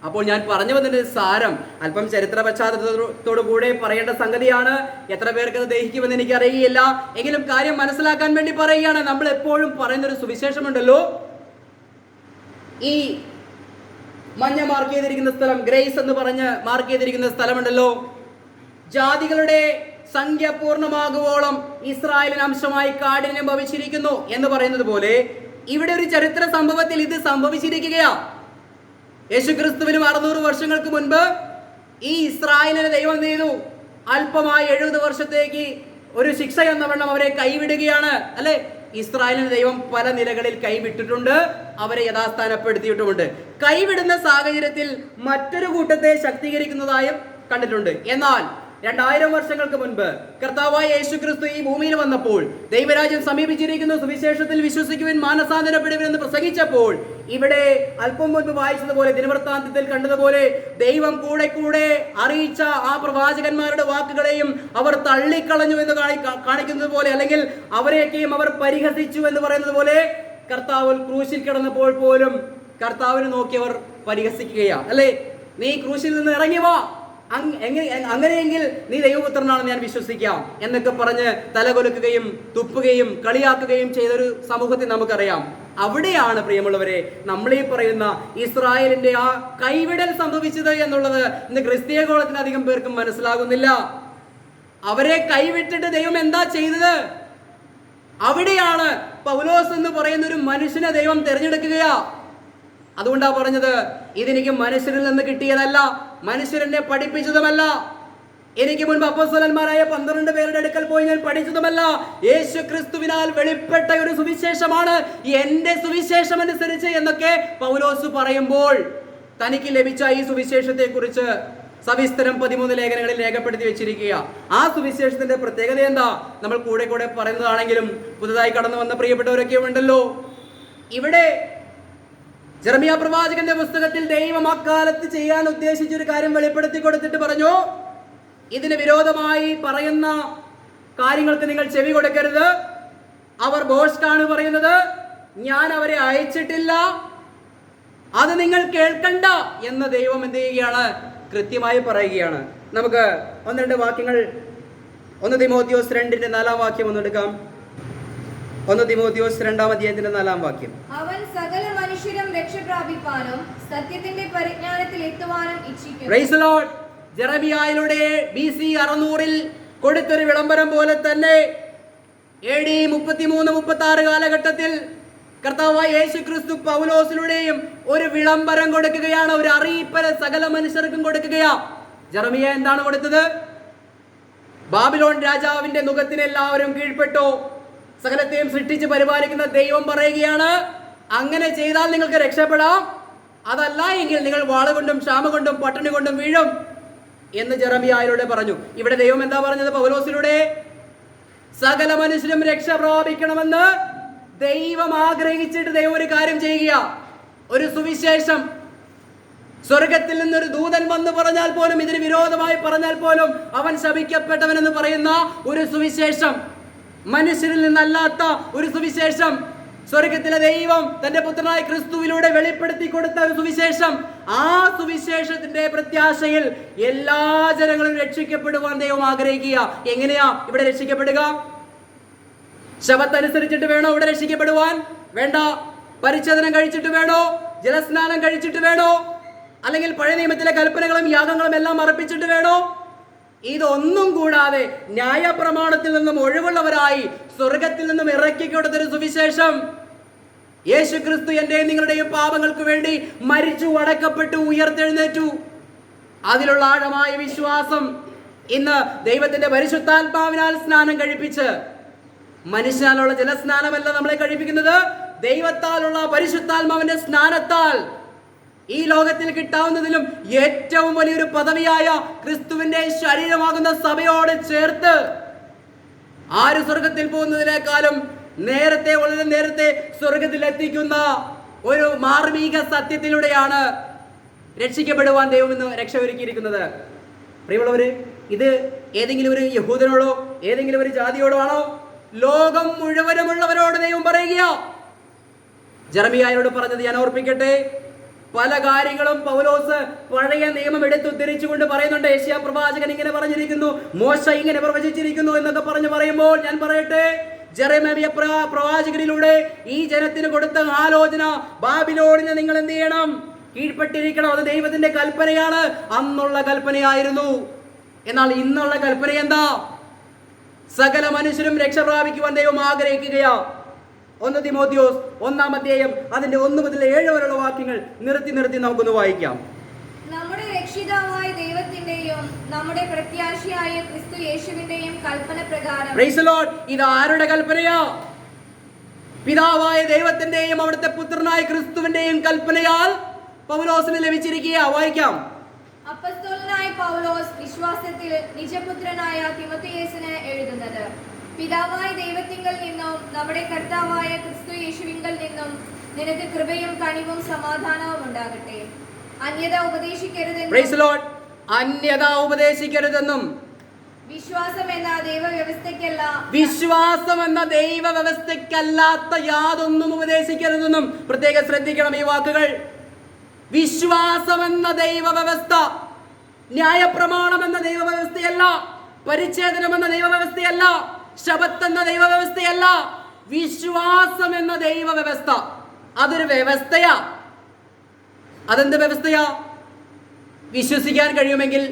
അപ്പോൾ ഞാൻ പറഞ്ഞു വന്നതിന്റെ സാരം അല്പം ചരിത്ര പശ്ചാത്തലത്തോടു കൂടെ പറയേണ്ട സംഗതിയാണ്. എത്ര പേർക്ക് അത് ദഹിക്കുമെന്ന് എനിക്ക് അറിയില്ല. എങ്കിലും കാര്യം മനസ്സിലാക്കാൻ വേണ്ടി പറയുകയാണ്. നമ്മൾ എപ്പോഴും പറയുന്നൊരു സുവിശേഷമുണ്ടല്ലോ, ഈ മഞ്ഞ മാർക്ക് ചെയ്തിരിക്കുന്ന സ്ഥലം, ഗ്രേസ് എന്ന് പറഞ്ഞ് മാർക്ക് ചെയ്തിരിക്കുന്ന സ്ഥലമുണ്ടല്ലോ, ജാതികളുടെ സംഖ്യ പൂർണ്ണമാകുവോളം ഇസ്രായേലിന് അംശമായി കാഠിന്യം ഭവിച്ചിരിക്കുന്നു എന്ന് പറയുന്നത് പോലെ ഇവിടെ ഒരു ചരിത്ര സംഭവത്തിൽ ഇത് സംഭവിച്ചിരിക്കുകയാ. യേശുക്രിസ്തുവിനും 600 വർഷങ്ങൾക്ക് മുൻപ് ഈ ഇസ്രായേലിനെ ദൈവം ചെയ്തു അല്പമായി 70 വർഷത്തേക്ക് ഒരു ശിക്ഷ എന്ന വണ്ണം അവരെ കൈവിടുകയാണ്, അല്ലെ? ഇസ്രായേലിന് ദൈവം പല നിലകളിൽ കൈവിട്ടിട്ടുണ്ട്, അവരെ യഥാസ്ഥാനപ്പെടുത്തിയിട്ടുമുണ്ട്. കൈവിടുന്ന സാഹചര്യത്തിൽ മറ്റൊരു കൂട്ടത്തെ ശക്തീകരിക്കുന്നതായും കണ്ടിട്ടുണ്ട്. എന്നാൽ 2000 വർഷങ്ങൾക്ക് മുൻപ് കർത്താവായ യേശുക്രിസ്തു ഈ ഭൂമിയിൽ വന്നപ്പോൾ ദൈവരാജ്യം സമീപിച്ചിരിക്കുന്നു, സുവിശേഷത്തിൽ വിശ്വസിക്കുവാൻ മാനസാന്തരപ്പെടുവെന്ന് പ്രസംഗിച്ചപ്പോൾ ഇവിടെ അല്പം മുൻപ് വായിച്ചതുപോലെ ദിനവൃത്താന്തത്തിൽ കണ്ടതുപോലെ ദൈവം കൂടെ കൂടെ അറിയിച്ച ആ പ്രവാചകന്മാരുടെ വാക്കുകളെയും അവർ തള്ളിക്കളഞ്ഞു എന്ന് കാണിക്കുന്നത് പോലെ, അല്ലെങ്കിൽ അവരെയൊക്കെയും അവർ പരിഹസിച്ചു എന്ന് പറയുന്നത് പോലെ കർത്താവ് ക്രൂശിൽ കിടന്നപ്പോൾ പോലും കർത്താവിനെ നോക്കിയവർ പരിഹസിക്കുകയാ. അല്ലേ, നീ ക്രൂശിൽ നിന്ന് ഇറങ്ങി വാ, അങ്ങനെയെങ്കിൽ നീ ദൈവപുത്രനാണെന്ന് ഞാൻ വിശ്വസിക്കാം എന്നൊക്കെ പറഞ്ഞ് തലകൊലുക്കുകയും തുപ്പുകയും കളിയാക്കുകയും ചെയ്തൊരു സമൂഹത്തെ നമുക്കറിയാം. അവിടെയാണ് പ്രിയമുള്ളവരെ നമ്മളീ പറയുന്ന ഇസ്രായേലിന്റെ ആ കൈവിടൽ സംഭവിച്ചത് എന്നുള്ളത് ഇന്ന് ക്രിസ്തീയ ഗോളത്തിന് അധികം പേർക്കും മനസ്സിലാകുന്നില്ല. അവരെ കൈവിട്ടിട്ട് ദൈവം എന്താ ചെയ്തത്? അവിടെയാണ് പൗലോസ് എന്ന് പറയുന്ന ഒരു മനുഷ്യനെ ദൈവം തിരഞ്ഞെടുക്കുകയാ. അതുകൊണ്ടാ പറഞ്ഞത്, ഇതെനിക്ക് മനുഷ്യരിൽ നിന്ന് കിട്ടിയതല്ല, മനുഷ്യരെന്നെ പഠിപ്പിച്ചതുമല്ല, എനിക്ക് മുൻപ് അപ്പോസ്തലന്മാരായ 12 പേരുടെ അടുക്കൽ പോയി ഞാൻ പഠിച്ചതുമല്ല, യേശു ക്രിസ്തുവിനാൽ വെളിപ്പെട്ട ഒരു സുവിശേഷമാണ് എന്റെ സുവിശേഷം അനുസരിച്ച് എന്നൊക്കെ പൗലോസ് പറയുമ്പോൾ തനിക്ക് ലഭിച്ച ഈ സുവിശേഷത്തെ കുറിച്ച് സവിസ്തരം 13 ലേഖനങ്ങളിൽ രേഖപ്പെടുത്തി വെച്ചിരിക്കുക. ആ സുവിശേഷത്തിന്റെ പ്രത്യേകത എന്താ? നമ്മൾ കൂടെ കൂടെ പറയുന്നതാണെങ്കിലും പുതുതായി കടന്നു വന്ന പ്രിയപ്പെട്ടവരൊക്കെ ഉണ്ടല്ലോ. ഇവിടെ ജെറമിയ പ്രവാചകന്റെ പുസ്തകത്തിൽ ദൈവം അക്കാലത്ത് ചെയ്യാൻ ഉദ്ദേശിച്ച ഒരു കാര്യം വെളിപ്പെടുത്തി കൊടുത്തിട്ട് പറഞ്ഞു, ഇതിന് വിരോധമായി പറയുന്ന കാര്യങ്ങൾക്ക് നിങ്ങൾ ചെവി കൊടുക്കരുത്. അവർ ഭോഷ്കാണ് പറയുന്നത്, ഞാൻ അവരെ അയച്ചിട്ടില്ല, അത് നിങ്ങൾ കേൾക്കണ്ട എന്ന് ദൈവം എന്ത് ചെയ്യുകയാണ്? കൃത്യമായി പറയുകയാണ്. നമുക്ക് 1-2 വാക്യങ്ങൾ 1 തിമോത്തിയോസ് 2:4 വാക്യം ഒന്നെടുക്കാം. 1 തിമോത്തിയോസ് 2-ാം അധ്യായത്തിന്റെ 4-ാം വാക്യം. അവൻ സകല മനുഷ്യരും രക്ഷ പ്രാപിപ്പാനും സത്യത്തിന്റെ പരിജ്ഞാനത്തിൽ എത്തുവാനും ഇച്ഛിക്കുന്നു. Praise the Lord. ജെറമിയായിലൂടെ BC 600-ൽ കൊടുത്തൊരു വിളംബരം പോലെ തന്നെ AD 33-36 കാലഘട്ടത്തിൽ കർത്താവായ യേശു ക്രിസ്തു പൗലോസിലൂടെയും ഒരു വിളംബരം കൊടുക്കുകയാണ്, ഒരു അറിയിപ്പര സകല മനുഷ്യർക്കും കൊടുക്കുകയാ. ജെറമിയ എന്താണ് കൊടുത്തത്? ബാബിലോൺ രാജാവിന്റെ നുകത്തിന് എല്ലാവരും കീഴ്പ്പെട്ടു, സകലത്തെയും സൃഷ്ടിച്ച് പരിപാലിക്കുന്ന ദൈവം പറയുകയാണ്, അങ്ങനെ ചെയ്താൽ നിങ്ങൾക്ക് രക്ഷപ്പെടാം, അതല്ല എങ്കിൽ നിങ്ങൾ വാളുകൊണ്ടും ക്ഷാമകൊണ്ടും പട്ടിണി കൊണ്ടും വീഴും എന്ന് ജെറമിയായിലൂടെ പറഞ്ഞു. ഇവിടെ ദൈവം എന്താ പറഞ്ഞത്? പൗലോസിലൂടെ സകല മനുഷ്യരും രക്ഷ പ്രാപിക്കണമെന്ന് ദൈവം ആഗ്രഹിച്ചിട്ട് ദൈവം ഒരു കാര്യം ചെയ്യുക, ഒരു സുവിശേഷം. സ്വർഗത്തിൽ നിന്നൊരു ദൂതൻ വന്ന് പറഞ്ഞാൽ പോലും, ഇതിന് വിരോധമായി പറഞ്ഞാൽ പോലും അവൻ ശപിക്കപ്പെട്ടവൻ എന്ന് പറയുന്ന ഒരു സുവിശേഷം, മനുഷ്യരിൽ നിന്നല്ലാത്ത ഒരു സുവിശേഷം, സ്വർഗത്തിലെ ദൈവം തന്റെ പുത്രനായ ക്രിസ്തുവിലൂടെ വെളിപ്പെടുത്തി കൊടുത്ത ഒരു സുവിശേഷം. ആ സുവിശേഷത്തിന്റെ പ്രത്യാശയിൽ എല്ലാ ജനങ്ങളും രക്ഷിക്കപ്പെടുവാൻ ദൈവം ആഗ്രഹിക്കുക. എങ്ങനെയാ ഇവിടെ രക്ഷിക്കപ്പെടുക? ശബത്തനുസരിച്ചിട്ട് വേണോ ഇവിടെ രക്ഷിക്കപ്പെടുവാൻ? വേണ്ട. പരിച്ഛേദനം കഴിച്ചിട്ട് വേണോ? ജലസ്നാനം കഴിച്ചിട്ട് വേണോ? അല്ലെങ്കിൽ പഴയ നിയമത്തിലെ കൽപ്പനകളും യാഗങ്ങളും എല്ലാം അർപ്പിച്ചിട്ട് വേണോ? ഇതൊന്നും കൂടാതെ ന്യായപ്രമാണത്തിൽ നിന്നും ഒഴിവുള്ളവരായി സ്വർഗത്തിൽ നിന്നും ഇറക്കി കൊടുത്തൊരു സുവിശേഷം. യേശു ക്രിസ്തു എന്റെയും നിങ്ങളുടെയും പാപങ്ങൾക്ക് വേണ്ടി മരിച്ചു, അടക്കപ്പെട്ടു, ഉയർത്തെഴുന്നേറ്റു. അതിലുള്ള ആഴമായ വിശ്വാസം ഇന്ന് ദൈവത്തിന്റെ പരിശുദ്ധാത്മാവിനാൽ സ്നാനം കഴിപ്പിച്ച്, മനുഷ്യനാലുള്ള ജലസ്നാനമല്ല നമ്മളെ കഴിപ്പിക്കുന്നത്, ദൈവത്താലുള്ള പരിശുദ്ധാത്മാവിന്റെ സ്നാനത്താൽ ഈ ലോകത്തിൽ കിട്ടാവുന്നതിലും ഏറ്റവും വലിയൊരു പദവിയായ ക്രിസ്തുവിന്റെ ശരീരമാകുന്ന സഭയോട് ചേർത്ത് ആര് സ്വർഗത്തിൽ പോകുന്നതിനേക്കാളും നേരത്തെ, വളരെ നേരത്തെ സ്വർഗത്തിൽ എത്തിക്കുന്ന ഒരു മാർമിക സത്യത്തിലൂടെയാണ് രക്ഷിക്കപ്പെടുവാൻ ദൈവം ഇന്ന് രക്ഷ ഒരുക്കിയിരിക്കുന്നത്. പ്രിയമുള്ളവര്, ഇത് ഏതെങ്കിലും ഒരു യഹൂദനോടോ ഏതെങ്കിലും ഒരു ജാതിയോടോ ആണോ? ലോകം മുഴുവനുമുള്ളവരോട് ദൈവം പറയുക. ജെറമിയായോട് പറഞ്ഞത് ഞാൻ ഓർപ്പിക്കട്ടെ. പല കാര്യങ്ങളും പൗലോസ് പഴയ നിയമം എടുത്തുദ്ധരിച്ചുകൊണ്ട് പറയുന്നുണ്ട്. യെശയ്യാ പ്രവാചകൻ ഇങ്ങനെ പറഞ്ഞിരിക്കുന്നു, മോശ ഇങ്ങനെ പ്രവചിച്ചിരിക്കുന്നു എന്നൊക്കെ പറയുമ്പോൾ ഞാൻ പറയട്ടെ, ജെറമിയ പ്രവാചകനിലൂടെ ഈ ജനത്തിന് കൊടുത്ത ആലോചന, ബാബിലോണിനെ നിങ്ങൾ എന്ത് ചെയ്യണം? കീഴ്പ്പെട്ടിരിക്കണം. അത് ദൈവത്തിന്റെ കൽപ്പനയാണ്. അന്നുള്ള കൽപ്പനയായിരുന്നു. എന്നാൽ ഇന്നുള്ള കൽപ്പന എന്താ? സകല മനുഷ്യരും രക്ഷ പ്രാപിക്കുവാൻ ദൈവം ആഗ്രഹിക്കുകയാ. 1 തിമോത്തിയോസ് 1-ാം അധ്യായം അതിന്റെ 1 മുതൽ 7 വരെയുള്ള വാക്യങ്ങൾ നിർത്തി നമുക്കൊന്ന് വായിക്കാം. നമ്മുടെ രക്ഷിതാവായ ദൈവത്തിന്റെയും നമ്മുടെ പ്രത്യാശയായ ക്രിസ്തു യേശുവിന്റെയും കൽപ്പന പ്രകാരം. Price the Lord. ഇത് ആരുടെ കൽപ്പനയാ? പിതാവായ ദൈവത്തിന്റെയും അവിടുത്തെ പുത്രനായ ക്രിസ്തുവിന്റെയും കൽപ്പനയാൽ പൗലോസിന് ലഭിച്ചിരിക്കുക. വായിക്കാം. അപ്പസ്തോലനായ പൗലോസ് വിശ്വാസത്തിൽ നിജപുത്രനായ തിമോഥെയോസിന് എഴുതുന്നത്. പിതാവായ ദൈവത്തിങ്കൽ നിന്നും നമ്മുടെ കർത്താവായ ക്രിസ്തു യേശുവിങ്കൽ നിന്നും നിനക്ക് കൃപയും കനിവും സമാധാനവും ഉണ്ടാകട്ടെ. അന്യത ഉപദേശിക്കരുതെന്നും അന്യത ഉപദേശിക്കരുതെന്നും വിശ്വാസം എന്ന ദൈവവ്യവസ്ഥയ്ക്കല്ലാത്ത യാതൊന്നും ഉപദേശിക്കരുതെന്നും പ്രത്യേകം ശ്രദ്ധിക്കണം ഈ വാക്കുകൾ. വിശ്വാസം എന്ന ദൈവവ്യവസ്ഥ, ന്യായപ്രമാണം എന്ന ദൈവവ്യവസ്ഥയല്ല, പരിച്ഛേദനം എന്ന ദൈവവ്യവസ്ഥയല്ല, ശബത്ത് എന്ന ദൈവവ്യവസ്ഥയല്ല. വിശ്വാസം എന്ന ദൈവവ്യവസ്ഥ അതൊരു വ്യവസ്ഥയാ. അതെന്ത് വ്യവസ്ഥയാ? വിശ്വസിക്കാൻ കഴിയുമെങ്കിൽ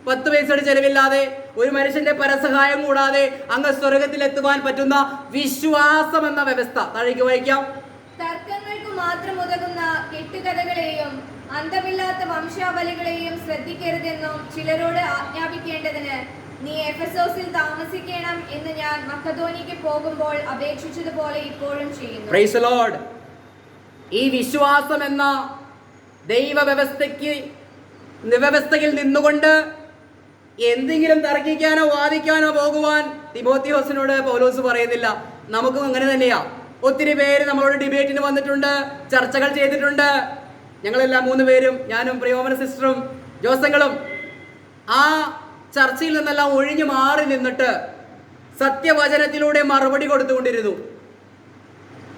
10 പൈസയുടെ ചെലവില്ലാതെ ഒരു മനുഷ്യന്റെ പരസഹായം കൂടാതെ അങ്ങ് സ്വർഗത്തിലെത്തുവാൻ പറ്റുന്ന വിശ്വാസം എന്ന വ്യവസ്ഥ. താഴേക്ക് വായിക്കാം. തർക്കങ്ങൾക്ക് മാത്രം ഉതകുന്ന കെട്ടുകഥകളെയും അന്തമില്ലാത്ത വംശാവലികളെയും ശ്രദ്ധിക്കരുതെന്നും ചിലരോട് ആജ്ഞാപിക്കേണ്ടതിന് നീ എഫെസോസിൽ താമസിക്കണം എന്ന് ഞാൻ മക്കദോനിക്ക് പോകുമ്പോൾ അപേക്ഷിച്ചതുപോലെ ഇപ്പോഴും ചെയ്യുന്നു. Price the Lord. ഈ വിശ്വാസം എന്ന വ്യവസ്ഥയിൽ നിന്നുകൊണ്ട് എന്തെങ്കിലും തർക്കിക്കാനോ വാദിക്കാനോ പോകുവാൻ തിമോഥെയോസിനോട് പൗലോസ് പറയുന്നില്ല. നമുക്കും അങ്ങനെ തന്നെയാ. ഒത്തിരി പേര് നമ്മളോട് ഡിബേറ്റിന് വന്നിട്ടുണ്ട്, ചർച്ചകൾ ചെയ്തിട്ടുണ്ട്. ഞങ്ങളെല്ലാം 3 പേരും, ഞാനും പ്രിയോമന സിസ്റ്ററും ജോസങ്ങളും, ആ ചർച്ചയിൽ നിന്നെല്ലാം ഒഴിഞ്ഞു മാറി നിന്നിട്ട് സത്യവചനത്തിലൂടെ മറുപടി കൊടുത്തുകൊണ്ടിരുന്നു.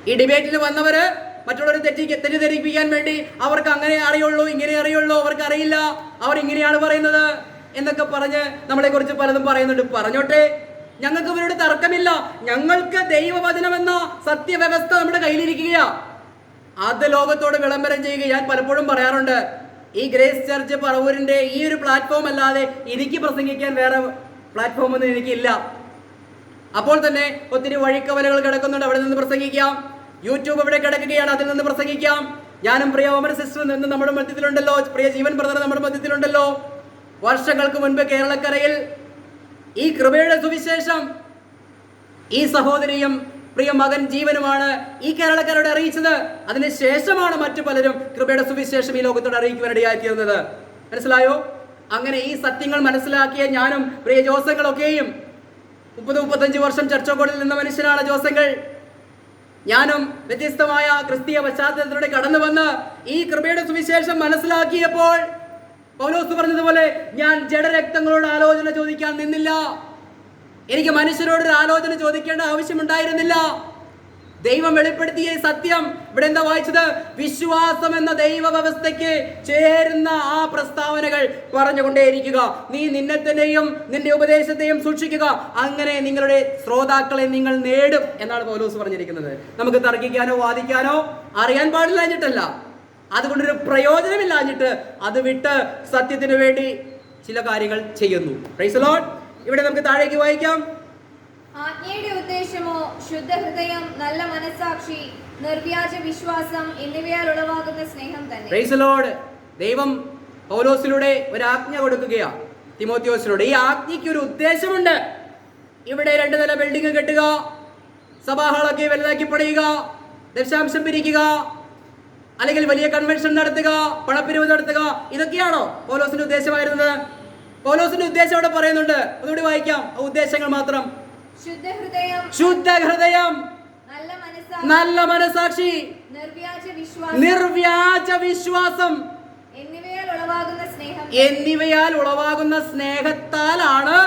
ഈ ഡിബേറ്റിന് വന്നവര് മറ്റുള്ളവരെ തെറ്റിദ്ധരിപ്പിക്കാൻ വേണ്ടി അവർക്ക് അങ്ങനെ അറിയുള്ളൂ, ഇങ്ങനെ അറിയുള്ളൂ, അവർക്ക് അറിയില്ല, അവർ ഇങ്ങനെയാണ് പറയുന്നത് എന്നൊക്കെ പറഞ്ഞ് നമ്മളെ കുറിച്ച് പലതും പറയുന്നുണ്ട്. പറഞ്ഞോട്ടെ, ഞങ്ങൾക്ക് ഇവരോട് തർക്കമില്ല. ഞങ്ങൾക്ക് ദൈവവചനമെന്ന സത്യവ്യവസ്ഥ നമ്മുടെ കയ്യിലിരിക്കുകയാ. അത് ലോകത്തോട് വിളംബരം ചെയ്യുക. ഞാൻ പലപ്പോഴും പറയാറുണ്ട്, ഈ ഗ്രേസ് ചർച്ച് പറവൂരിന്റെ ഈ ഒരു പ്ലാറ്റ്ഫോം അല്ലാതെ എനിക്ക് പ്രസംഗിക്കാൻ വേറെ പ്ലാറ്റ്ഫോം ഒന്നും എനിക്കില്ല. അപ്പോൾ തന്നെ ഒത്തിരി വഴിക്കവലകൾ കിടക്കുന്നുണ്ട്, അവിടെ നിന്ന് പ്രസംഗിക്കാം. യൂട്യൂബ് ഇവിടെ കിടക്കുകയാണ്, അതിൽ നിന്ന് പ്രസംഗിക്കാം. ഞാനും പ്രിയ ഓമന സിസ്റ്റർ നിന്ന് നമ്മുടെ മധ്യത്തിലുണ്ടല്ലോ, പ്രിയ ജീവൻ ബ്രദർ നമ്മുടെ മധ്യത്തിലുണ്ടല്ലോ. വർഷങ്ങൾക്ക് മുൻപ് കേരളക്കരയിൽ ഈ കൃപയുടെ സുവിശേഷം ഈ സഹോദരിയും പ്രിയ മകൻ ജീവനുമാണ് ഈ കേരളക്കാരോട് അറിയിച്ചത്. അതിനുശേഷമാണ് മറ്റു പലരും കൃപയുടെ സുവിശേഷം ഈ ലോകത്തോട് അറിയിക്കുവാനിടയായിത്തീർന്നത്. മനസ്സിലായോ? അങ്ങനെ ഈ സത്യങ്ങൾ മനസ്സിലാക്കിയ ഞാനും പ്രിയ ജോസങ്ങളൊക്കെയും 30-35 വർഷം ചർച്ചോക്കോടിൽ നിന്ന മനുഷ്യനാണ് ജോസങ്ങൾ. ഞാനും വ്യത്യസ്തമായ ക്രിസ്തീയ പശ്ചാത്തലത്തിലൂടെ കടന്നു വന്ന് ഈ കൃപയുടെ സുവിശേഷം മനസ്സിലാക്കിയപ്പോൾ പൗലോസ് പറഞ്ഞതുപോലെ ഞാൻ ജഡരക്തങ്ങളോട് ആലോചന ചോദിക്കാൻ നിന്നില്ല. എനിക്ക് മനുഷ്യരോടൊരു ആലോചന ചോദിക്കേണ്ട ആവശ്യമുണ്ടായിരുന്നില്ല. ദൈവം വെളിപ്പെടുത്തിയ സത്യം ഇവിടെ എന്താ വായിച്ചത്? വിശ്വാസം എന്ന ദൈവ വ്യവസ്ഥയ്ക്ക് ചേരുന്ന ആ പ്രസ്താവനകൾ പറഞ്ഞുകൊണ്ടേയിരിക്കുക. നീ നിന്നെ തന്നെയും നിന്റെ ഉപദേശത്തെയും സൂക്ഷിക്കുക, അങ്ങനെ നിങ്ങളുടെ ശ്രോതാക്കളെ നിങ്ങൾ നേടും എന്നാണ് പൗലോസ് പറഞ്ഞിരിക്കുന്നത്. നമുക്ക് തർക്കിക്കാനോ വാദിക്കാനോ അറിയാൻ പാടില്ലാഞ്ഞിട്ടല്ല, അതുകൊണ്ടൊരു പ്രയോജനമില്ലാഞ്ഞിട്ട് അത് വിട്ട് സത്യത്തിന് വേണ്ടി ചില കാര്യങ്ങൾ ചെയ്യുന്നു. Price the Lord. ഇവിടെ നമുക്ക് താഴേക്ക് വായിക്കാം. ആജ്ഞയുടെ ഉദ്ദേശമോ ശുദ്ധഹൃദയം, നല്ല മനസ്സാക്ഷി, നിർവ്യാജ വിശ്വാസം എന്നിവയാൽ ഉളവാകുന്ന സ്നേഹം തന്നെ. Price the Lord. ദൈവം പൗലോസിലൂടെ ഒരു ആജ്ഞ കൊടുക്കുകയാണ് തിമോഥെയോസിനോട്. ഈ ആജ്ഞയ്ക്ക് ഒരു ഉദ്ദേശമുണ്ട്. ഇവിടെ 2 നില ബിൽഡിംഗ് കെട്ടുക, സഭാഹാളൊക്കെ വലുതാക്കി പണിയുക, ദശാംശം പിരിക്കുക, അല്ലെങ്കിൽ വലിയ കൺവെൻഷൻ നടത്തുക, പണപ്പിരിവ് നടത്തുക, ഇതൊക്കെയാണോ പൗലോസിന്റെ ഉദ്ദേശമായിരുന്നത്? പൗലോസിന്റെ ഉദ്ദേശം അവിടെ പറയുന്നുണ്ട്. ഒന്നുകൂടി വായിക്കാം ആ ഉദ്ദേശങ്ങൾ മാത്രം. ശുദ്ധഹൃദയം, നല്ല മനസാക്ഷി, നിർവ്യാജ വിശ്വാസം എന്നിവയാൽ ഉളവാകുന്ന സ്നേഹത്താലാണ്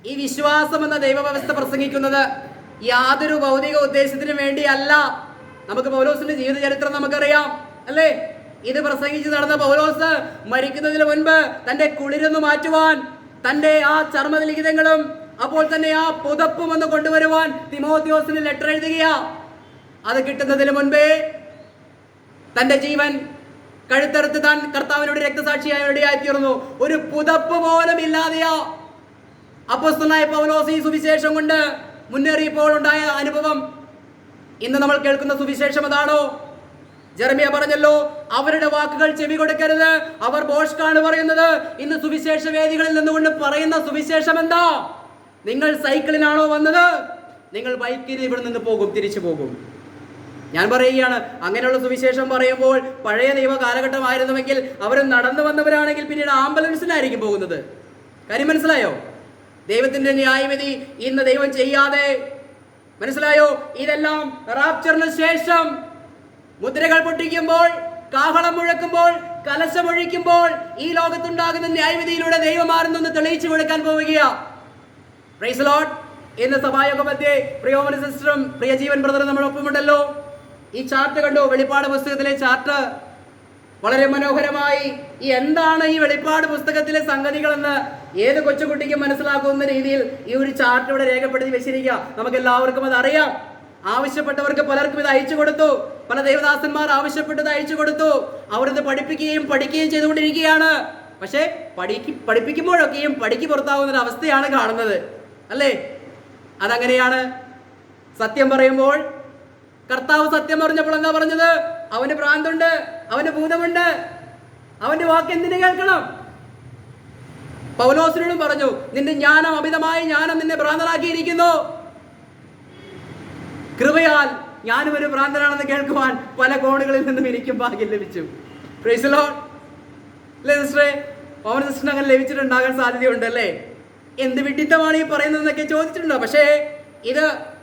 ഈ വിശ്വാസം എന്ന ദൈവവ്യവസ്ഥ പ്രസംഗിക്കുന്നത്. യാതൊരു ഭൗതിക ഉദ്ദേശത്തിന് വേണ്ടിയല്ല. നമുക്ക് പൗലോസിന്റെ ജീവിത ചരിത്രം നമുക്കറിയാം അല്ലേ? ഇത് പ്രസംഗിച്ച് നടന്ന പൗലോസ് മരിക്കുന്നതിന് മുൻപ് തന്റെ കുളിരൊന്ന് മാറ്റുവാൻ, തന്റെ ആ ചർമ്മലിഖിതങ്ങളും അപ്പോൾ തന്നെ ആ പുതപ്പും ഒന്ന് കൊണ്ടുവരുവാൻ തിമോഥെയോസിന് ലെറ്റർ എഴുതുകയാ. അത് കിട്ടുന്നതിന് മുൻപേ തന്റെ ജീവൻ കഴുത്തറുത്ത് താൻ കർത്താവിനോട് രക്തസാക്ഷിയായി ഇടയായിത്തീർന്നു. ഒരു പുതപ്പ് പോലും ഇല്ലാതെയാ അപ്പോസ്തലനായ പൗലോസ് ഈ സുവിശേഷം കൊണ്ട് മുന്നേറിയപ്പോൾ ഉണ്ടായ അനുഭവം. ഇന്ന് നമ്മൾ കേൾക്കുന്ന സുവിശേഷം അതാണോ? ജെറമിയ പറഞ്ഞല്ലോ, അവരുടെ വാക്കുകൾ ചെവി കൊടുക്കരുത്, അവർ ഭോഷ്കാണ് പറയുന്നത്. ഇന്ന് സുവിശേഷ വേദികളിൽ നിന്നുകൊണ്ട് പറയുന്ന സുവിശേഷം എന്താ? നിങ്ങൾ സൈക്കിളിനാണോ വന്നത്? നിങ്ങൾ ബൈക്കിന് ഇവിടെ നിന്ന് പോകും, തിരിച്ചു പോകും. ഞാൻ പറയുകയാണ്, അങ്ങനെയുള്ള സുവിശേഷം പറയുമ്പോൾ പഴയ നിയമ കാലഘട്ടമായിരുന്നുവെങ്കിൽ അവർ നടന്നു വന്നവരാണെങ്കിൽ പിന്നീട് ആംബുലൻസിലായിരിക്കും പോകുന്നത്. കാര്യം മനസ്സിലായോ? ദൈവത്തിന്റെ ന്യായവിധി ഇന്ന് ദൈവം ചെയ്യാതെ, മനസ്സിലായോ? ഇതെല്ലാം റാപ്ചറിന് ശേഷം മുദ്രകൾ പൊട്ടിക്കുമ്പോൾ, കാഹളം മുഴക്കുമ്പോൾ, കലശമൊഴിക്കുമ്പോൾ ഈ ലോകത്തുണ്ടാകുന്ന ന്യായവിധിയിലൂടെ ദൈവം മാറുന്നെന്ന് തെളിയിച്ചു കൊടുക്കാൻ പോവുകയാ. Praise Lord. ഇന്ന് സഭായോഗ മധ്യേ പ്രിയോമന സിസ്റ്ററും പ്രിയ ജീവൻ ബ്രദറും നമ്മളൊപ്പമുണ്ടല്ലോ. ഈ ചാർട്ട് കണ്ടോ? വെളിപ്പാട് പുസ്തകത്തിലെ ചാർട്ട് വളരെ മനോഹരമായി എന്താണ് ഈ വെളിപ്പാട് പുസ്തകത്തിലെ സംഗതികളെന്ന് ഏത് കൊച്ചുകുട്ടിക്കും മനസ്സിലാക്കുന്ന രീതിയിൽ ഈ ഒരു ചാർട്ട് ഇവിടെ രേഖപ്പെടുത്തി വെച്ചിരിക്കുക. നമുക്ക് എല്ലാവർക്കും അത് അറിയാം. ആവശ്യപ്പെട്ടവർക്ക് പലർക്കും ഇത് അയച്ചു കൊടുത്തു. പല ദേവദാസന്മാർ ആവശ്യപ്പെട്ടത് അയച്ചു കൊടുത്തു. അവരിത് പഠിപ്പിക്കുകയും പഠിക്കുകയും ചെയ്തുകൊണ്ടിരിക്കുകയാണ്. പക്ഷേ പഠിപ്പിക്കുമ്പോഴൊക്കെയും പടിക്ക് പുറത്താവുന്ന ഒരു അവസ്ഥയാണ് കാണുന്നത്, അല്ലേ? അതങ്ങനെയാണ്. സത്യം പറയുമ്പോൾ കർത്താവ് സത്യം പറഞ്ഞപ്പോൾ എന്താ പറഞ്ഞത്? അവന് ഭ്രാന്തുണ്ട്, അവന് ഭൂതമുണ്ട്, അവന്റെ വാക്ക് എന്തിനു കേൾക്കണം? പൗലോസിനോടും പറഞ്ഞു, നിന്റെ ജ്ഞാനം, അമിതമായ ജ്ഞാനം നിന്നെ ഭ്രാന്തനാക്കിയിരിക്കുന്നു. കൃപയാൽ ഞാനും ഒരു ഭ്രാന്തനാണെന്ന് കേൾക്കുവാൻ പല കോണുകളിൽ നിന്നും എനിക്കും ഭാഗ്യം ലഭിച്ചു. Price the Lord. സിസ്റ്ററെ, പവൻ സിസ്റ്ററിന് അങ്ങനെ ലഭിച്ചിട്ടുണ്ടാകാൻ സാധ്യതയുണ്ടല്ലേ? എന്ത് വിഡിത്തമാണ് ഈ പറയുന്നതെന്നൊക്കെ ചോദിച്ചിട്ടുണ്ടോ? പക്ഷേ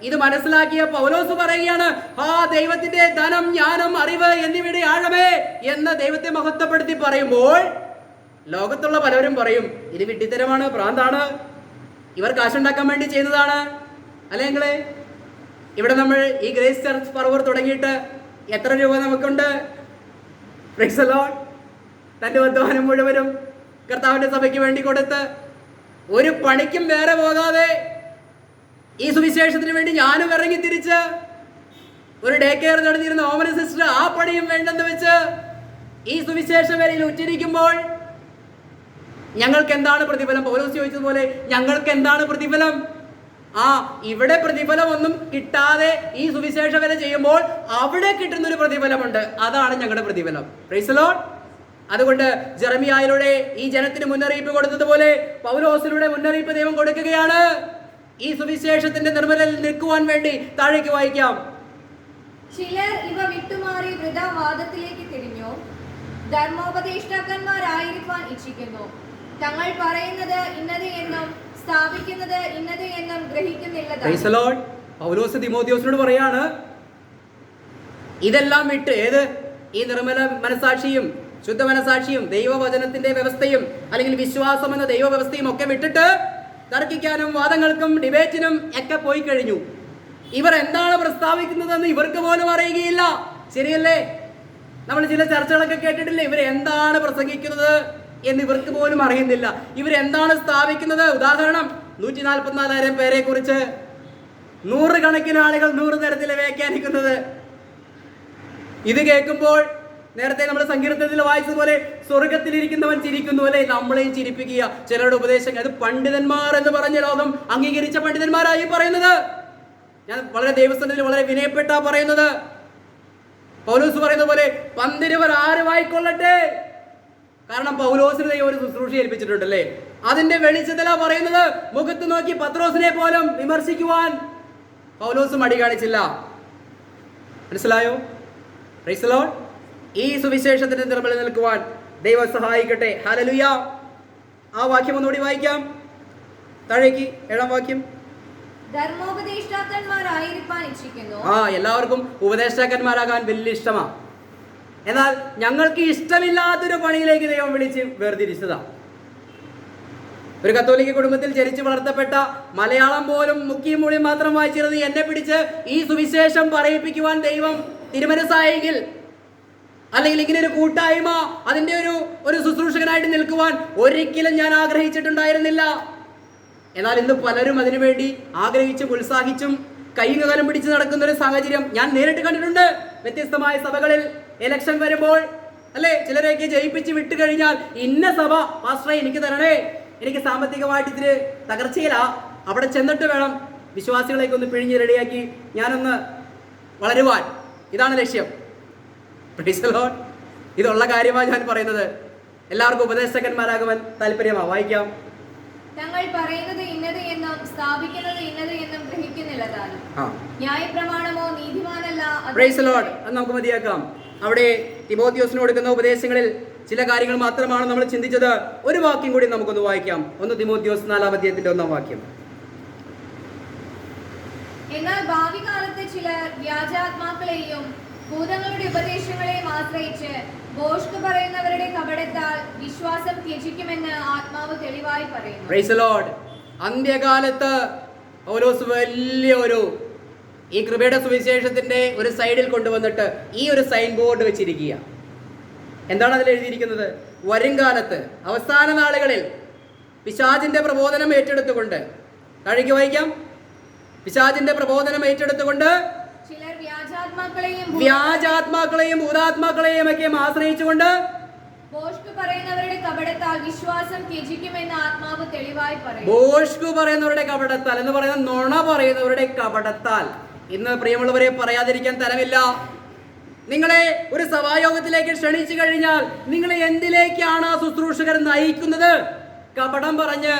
ഇത് മനസ്സിലാക്കിയ പൗലോസ് പറയുകയാണ്, ആ ദൈവത്തിന്റെ ധനം, ജ്ഞാനം, അറിവ് എന്നിവയുടെ ആഴമേ എന്ന് ദൈവത്തെ മഹത്വപ്പെടുത്തി പറയുമ്പോൾ ലോകത്തുള്ള പലരും പറയും, ഇത് വിഡ്ഢിത്തരമാണ്, ഭ്രാന്താണ്, ഇവർ കാശുണ്ടാക്കാൻ വേണ്ടി ചെയ്യുന്നതാണ്. അല്ലെങ്കിൽ ഇവിടെ നമ്മൾ ഈ ഗ്രേസ് ചർച്ച് പറവൂർ തുടങ്ങിയിട്ട് എത്ര രൂപ നമുക്കുണ്ട്? Price the Lord. തന്റെ അധ്വാനം മുഴുവനും കർത്താവിന്റെ സഭയ്ക്ക് വേണ്ടി കൊടുത്ത് ഒരു പണിക്കും വേറെ പോകാതെ ഈ സുവിശേഷത്തിന് വേണ്ടി ഞാനും ഇറങ്ങി തിരിച്ച് ഒരു ഡേ കെയർ നടന്നിരുന്ന ഓമന സിസ്റ്റർ ആ പണിയും വേണ്ടെന്ന് വെച്ച് ഈ സുവിശേഷ വേലയിൽ ഉറ്റിരിക്കുമ്പോൾ ഞങ്ങൾക്ക് എന്താണ് പ്രതിഫലം? പൗലോസ് ചോദിച്ചതുപോലെ ഞങ്ങൾക്ക് എന്താണ് പ്രതിഫലം? ഇവിടെ പ്രതിഫലം ഒന്നും കിട്ടാതെ ഈ സുവിശേഷ വേല ചെയ്യുമ്പോൾ അവിടെ കിട്ടുന്നൊരു പ്രതിഫലമുണ്ട്. അതാണ് ഞങ്ങളുടെ പ്രതിഫലം. Price the Lord. അതുകൊണ്ട് ജെറമിയായിലൂടെ ഈ ജനത്തിന് മുന്നറിയിപ്പ് കൊടുത്തതുപോലെ പൗലോസിലൂടെ മുന്നറിയിപ്പ് ദൈവം കൊടുക്കുകയാണ്. ഈ സുവിശേഷത്തിന്റെ നിർമ്മലയിൽ നിൽക്കുവാൻ വേണ്ടി താഴേക്ക് വായിക്കാം. ചിലർ ഇവ വിട്ടുമാറി വൃഥാവാദത്തിലേക്ക് തിരിഞ്ഞു, ധർമ്മോപദേഷ്ടാക്കന്മാരായിരിക്കാൻ ഇച്ഛിക്കുന്നു. തങ്ങൾ പറയുന്നത് ഇന്നത് എന്നും സ്ഥാപിക്കുന്നത് ഇന്നത് എന്നും ഗ്രഹിക്കുന്നില്ല. Praise the Lord. പൗലോസ് തിമോഥെയോസിനോട് പറയാണ്, ഇതെല്ലാം വിട്ട്, ഈ നിർമ്മല മനസാക്ഷിയും ശുദ്ധ മനസാക്ഷിയും ദൈവവചനത്തിന്റെ വ്യവസ്ഥയും അല്ലെങ്കിൽ വിശ്വാസം എന്ന ദൈവ വ്യവസ്ഥയും ഒക്കെ വിട്ടിട്ട് തർക്കിക്കാനും വാദങ്ങൾക്കും ഡിബേറ്റിനും ഒക്കെ പോയി കഴിഞ്ഞു. ഇവർ എന്താണ് പ്രസ്താവിക്കുന്നതെന്ന് ഇവർക്ക് പോലും അറിയുകയില്ല. ശരിയല്ലേ? നമ്മൾ ചില ചർച്ചകളൊക്കെ കേട്ടിട്ടില്ലേ? ഇവർ എന്താണ് പ്രസംഗിക്കുന്നത് എന്ന് ഇവർക്ക് പോലും അറിയുന്നില്ല. ഇവരെന്താണ് സ്ഥാപിക്കുന്നത്? ഉദാഹരണം, 144,000 പേരെ കുറിച്ച് 100 കണക്കിന് ആളുകൾ 100 തരത്തിൽ വ്യാഖ്യാനിക്കുന്നത്. ഇത് കേൾക്കുമ്പോൾ നേരത്തെ നമ്മൾ സങ്കീർത്തനത്തിൽ വായിച്ചതുപോലെ സ്വർഗത്തിലിരിക്കുന്നവൻ ചിരിക്കുന്നു, അല്ലെ? നമ്മളെയും ചിരിപ്പിക്കുക ചിലരുടെ ഉപദേശങ്ങൾ. അത് പണ്ഡിതന്മാർ എന്ന് പറഞ്ഞ ലോകം അംഗീകരിച്ച പണ്ഡിതന്മാരായി പറയുന്നത്. ഞാൻ വളരെ ദൈവസ്ഥനിൽ വളരെ വിനയപ്പെട്ട പറയുന്നത്. പൗലോസ് പറയുന്ന പോലെ പന്തിരുവർ ആരുമായിക്കൊള്ളട്ടെ. കാരണം പൗലോസിന് ദൈവം ഒരു ശുശ്രൂഷ ഏൽപ്പിച്ചിട്ടുണ്ടല്ലേ? അതിന്റെ വെളിച്ചത്തിലാ പറയുന്നത്. മുഖത്ത് നോക്കി പത്രോസിനെ പോലും വിമർശിക്കുവാൻ പൗലോസ് മടി കാണിച്ചില്ല. മനസ്സിലായോ? Price the Lord. ഈ സുവിശേഷത്തിന്റെ നിർമ്മലയിൽ നിൽക്കുവാൻ ദൈവം സഹായിക്കട്ടെ. ഹല്ലേലൂയ. ആ വാക്യം ഒന്നുകൂടി വായിക്കാം. താഴേക്ക് 7-ാം വാക്യം. ധർമ്മോപദേഷ്ടാക്കന്മാരായിരിക്കാൻ ഇച്ഛിക്കുന്നു. എല്ലാവർക്കും ഉപദേഷ്ടാക്കന്മാരാകാൻ വലിയ ഇഷ്ടമാണ്. എന്നാൽ ഞങ്ങൾക്ക് ഇഷ്ടമില്ലാത്തൊരു പണിയിലേക്ക് ദൈവം വിളിച്ച് വേർതിരിച്ചതാ. ഒരു കത്തോലിക്ക കുടുംബത്തിൽ ജനിച്ചു വളർത്തപ്പെട്ട, മലയാളം പോലും മുക്കിയും മൂളിയും മാത്രം വായിച്ചിരുന്നത് എന്നെ പിടിച്ച് ഈ സുവിശേഷം പറയിപ്പിക്കുവാൻ ദൈവം തിരുമനസ്സായെങ്കിൽ, അല്ലെങ്കിൽ ഇങ്ങനെ ഒരു കൂട്ടായ്മ അതിൻ്റെ ഒരു ശുശ്രൂഷകനായിട്ട് നിൽക്കുവാൻ ഒരിക്കലും ഞാൻ ആഗ്രഹിച്ചിട്ടുണ്ടായിരുന്നില്ല. എന്നാൽ ഇന്ന് പലരും അതിനുവേണ്ടി ആഗ്രഹിച്ചും ഉത്സാഹിച്ചും കൈകാലം പിടിച്ച് നടക്കുന്ന ഒരു സാഹചര്യം ഞാൻ നേരിട്ട് കണ്ടിട്ടുണ്ട്. വ്യത്യസ്തമായ സഭകളിൽ ഇലക്ഷൻ വരുമ്പോൾ, അല്ലെ, ചിലരെയൊക്കെ ജയിപ്പിച്ച് വിട്ടു കഴിഞ്ഞാൽ ഇന്ന സഭ പാസ്റ്ററെ എനിക്ക് തരണേ, എനിക്ക് സാമ്പത്തികമായിട്ട് ഇത്തിരി തകർച്ചയിലാ, അവിടെ ചെന്നിട്ട് വേണം വിശ്വാസികളെയൊക്കെ ഒന്ന് പിഴിഞ്ഞ് റെഡിയാക്കി ഞാനൊന്ന് വളരുവാൻ. ഇതാണ് ലക്ഷ്യം. Price the Lord. ഇതുള്ള കാര്യമാണ് ഞാൻ പറയുന്നത്. എല്ലാവർക്കും ഉപദേശകന്മാരാകുവാൻ താല്പര്യമാണ്. വായിക്കാം. തങ്ങൾ പറയുന്നത് ഇന്നത് എന്നും സ്ഥാപിക്കുന്നത് ഇന്നത് എന്നും ഗ്രഹിക്കുന്നില്ല താനും. ന്യായപ്രമാണമോ നീതിമാനല്ല. Praise the Lord. അത് നമുക്ക് മതിയാക്കാം. അവിടെ തിമോത്തിയോസിന് കൊടുക്കുന്ന ഉപദേശങ്ങളിൽ ചില കാര്യങ്ങൾ മാത്രമാണ് നമ്മൾ ചിന്തിച്ചത്. ഒരു വാക്യം കൂടി നമുക്കൊന്ന് വായിക്കാം. 1 തിമോത്തിയോസ് 4-ാം അധ്യായത്തിന്റെ 1-ാം വാക്യം. എന്നാൽ ഭാവി കാലത്ത് ചിലർ വ്യാജാത്മാക്കളെയും ഭൂതങ്ങളുടെ ഉപദേശങ്ങളെയും ആശ്രയിച്ച് ഭോഷ്ക് പറയുന്നവരുടെ കപടത്താൽ വിശ്വാസം ത്യജിക്കുമെന്ന് ആത്മാവ് തെളിവായി പറയുന്നു. Price the Lord. അന്ത്യകാലത്ത് പൗലോസ് വലിയൊരു ഈ കൃപയുടെ സുവിശേഷത്തിന്റെ ഒരു സൈഡിൽ കൊണ്ടുവന്നിട്ട് ഈ ഒരു സൈൻ ബോർഡ് വെച്ചിരിക്കുക. എന്താണ് അതിൽ എഴുതിയിരിക്കുന്നത്? വരുംകാലത്ത് അവസാന നാളുകളിൽ പിശാചിന്റെ പ്രബോധനം ഏറ്റെടുത്തുകൊണ്ട്, താഴേക്ക് വായിക്കാം, പിശാചിന്റെ പ്രബോധനം ഏറ്റെടുത്തുകൊണ്ട് ചിലർ വ്യാജാത്മാക്കളെയും ഭൂതാത്മാക്കളെയും ഒക്കെ ആശ്രയിച്ചുകൊണ്ട് ഭോഷ്ക് പറയുന്നവരുടെ കപടത്താൽ വിശ്വാസം ത്യജിക്കുമെന്ന് ആത്മാവ് തെളിവായി പറയുന്നു. ഭോഷ്ക് പറയുന്നവരുടെ കപടത്താൽ എന്ന് പറയുന്ന നുണ പറയുന്നവരുടെ കപടത്താൽ. ഇന്ന് പ്രിയമുള്ളവരെ പറയാതിരിക്കാൻ തരമില്ല. നിങ്ങളെ ഒരു സഭായോഗത്തിലേക്ക് ക്ഷണിച്ചു കഴിഞ്ഞാൽ നിങ്ങളെ എന്തിലേക്കാണ് ആ ശുശ്രൂഷകർ നയിക്കുന്നത്? കപടം പറഞ്ഞ്,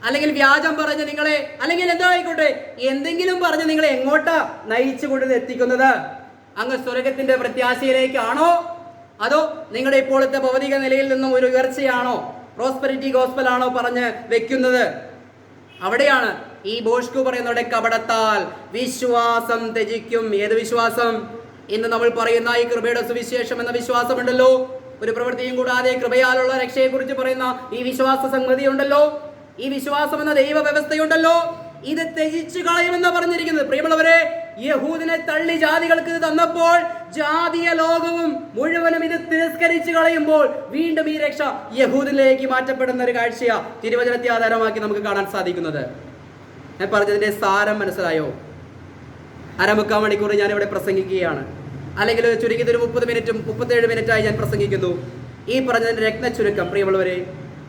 അല്ലെങ്കിൽ വ്യാജം പറഞ്ഞ് നിങ്ങളെ, അല്ലെങ്കിൽ എന്തോ ആയിക്കോട്ടെ, എന്തെങ്കിലും പറഞ്ഞ് നിങ്ങളെ എങ്ങോട്ടാ നയിച്ചു കൊണ്ട് എത്തിക്കുന്നത്? അങ്ങ് സ്വർഗത്തിന്റെ പ്രത്യാശയിലേക്കാണോ, അതോ നിങ്ങളുടെ ഇപ്പോഴത്തെ ഭൗതിക നിലയിൽ നിന്നും ഒരു ഉയർച്ചയാണോ, പ്രോസ്പെരിറ്റി ഗോസ്പൽ ആണോ പറഞ്ഞ് വെക്കുന്നത്? അവിടെയാണ് ഈ ഭോഷ്കു പറയുന്നവരുടെ കപടത്താൽ വിശ്വാസം ത്യജിക്കും. ഏത് വിശ്വാസം? ഇന്ന് നമ്മൾ പറയുന്ന ഈ കൃപയുടെ സുവിശേഷം എന്ന വിശ്വാസമുണ്ടല്ലോ, ഒരു പ്രവൃത്തിയും കൂടാതെ കൃപയാലുള്ള രക്ഷയെക്കുറിച്ച് പറയുന്ന ഈ വിശ്വാസ സംഗതി ഉണ്ടല്ലോ, ഈ വിശ്വാസം എന്ന ദൈവ വ്യവസ്ഥയുണ്ടല്ലോ, ഇത് ത്യജിച്ചു കളയുമെന്ന് പറഞ്ഞിരിക്കുന്നത്. പ്രിയമുള്ളവരെ, യഹൂദിനെ തള്ളി ജാതികൾക്ക് ഇത് തന്നപ്പോൾ ജാതീയ ലോകവും മുഴുവനും ഇത് തിരസ്കരിച്ചു കളയുമ്പോൾ വീണ്ടും ഈ രക്ഷ യഹൂദിലേക്ക് മാറ്റപ്പെടുന്ന ഒരു കാഴ്ചയാ തിരുവചനത്തെ ആധാരമാക്കി നമുക്ക് കാണാൻ സാധിക്കുന്നത്. ഞാൻ പറഞ്ഞതിന്റെ സാരം മനസ്സിലായോ? 1/4 മണിക്കൂർ ഞാൻ ഇവിടെ പ്രസംഗിക്കുകയാണ്, അല്ലെങ്കിൽ ചുരുക്കിയത് ഒരു 30 മിനിറ്റും 37 മിനിറ്റായി ഞാൻ പ്രസംഗിക്കുന്നു. ഈ പറഞ്ഞതിന്റെ രത്ന ചുരുക്കം, പ്രിയമുള്ളവരെ,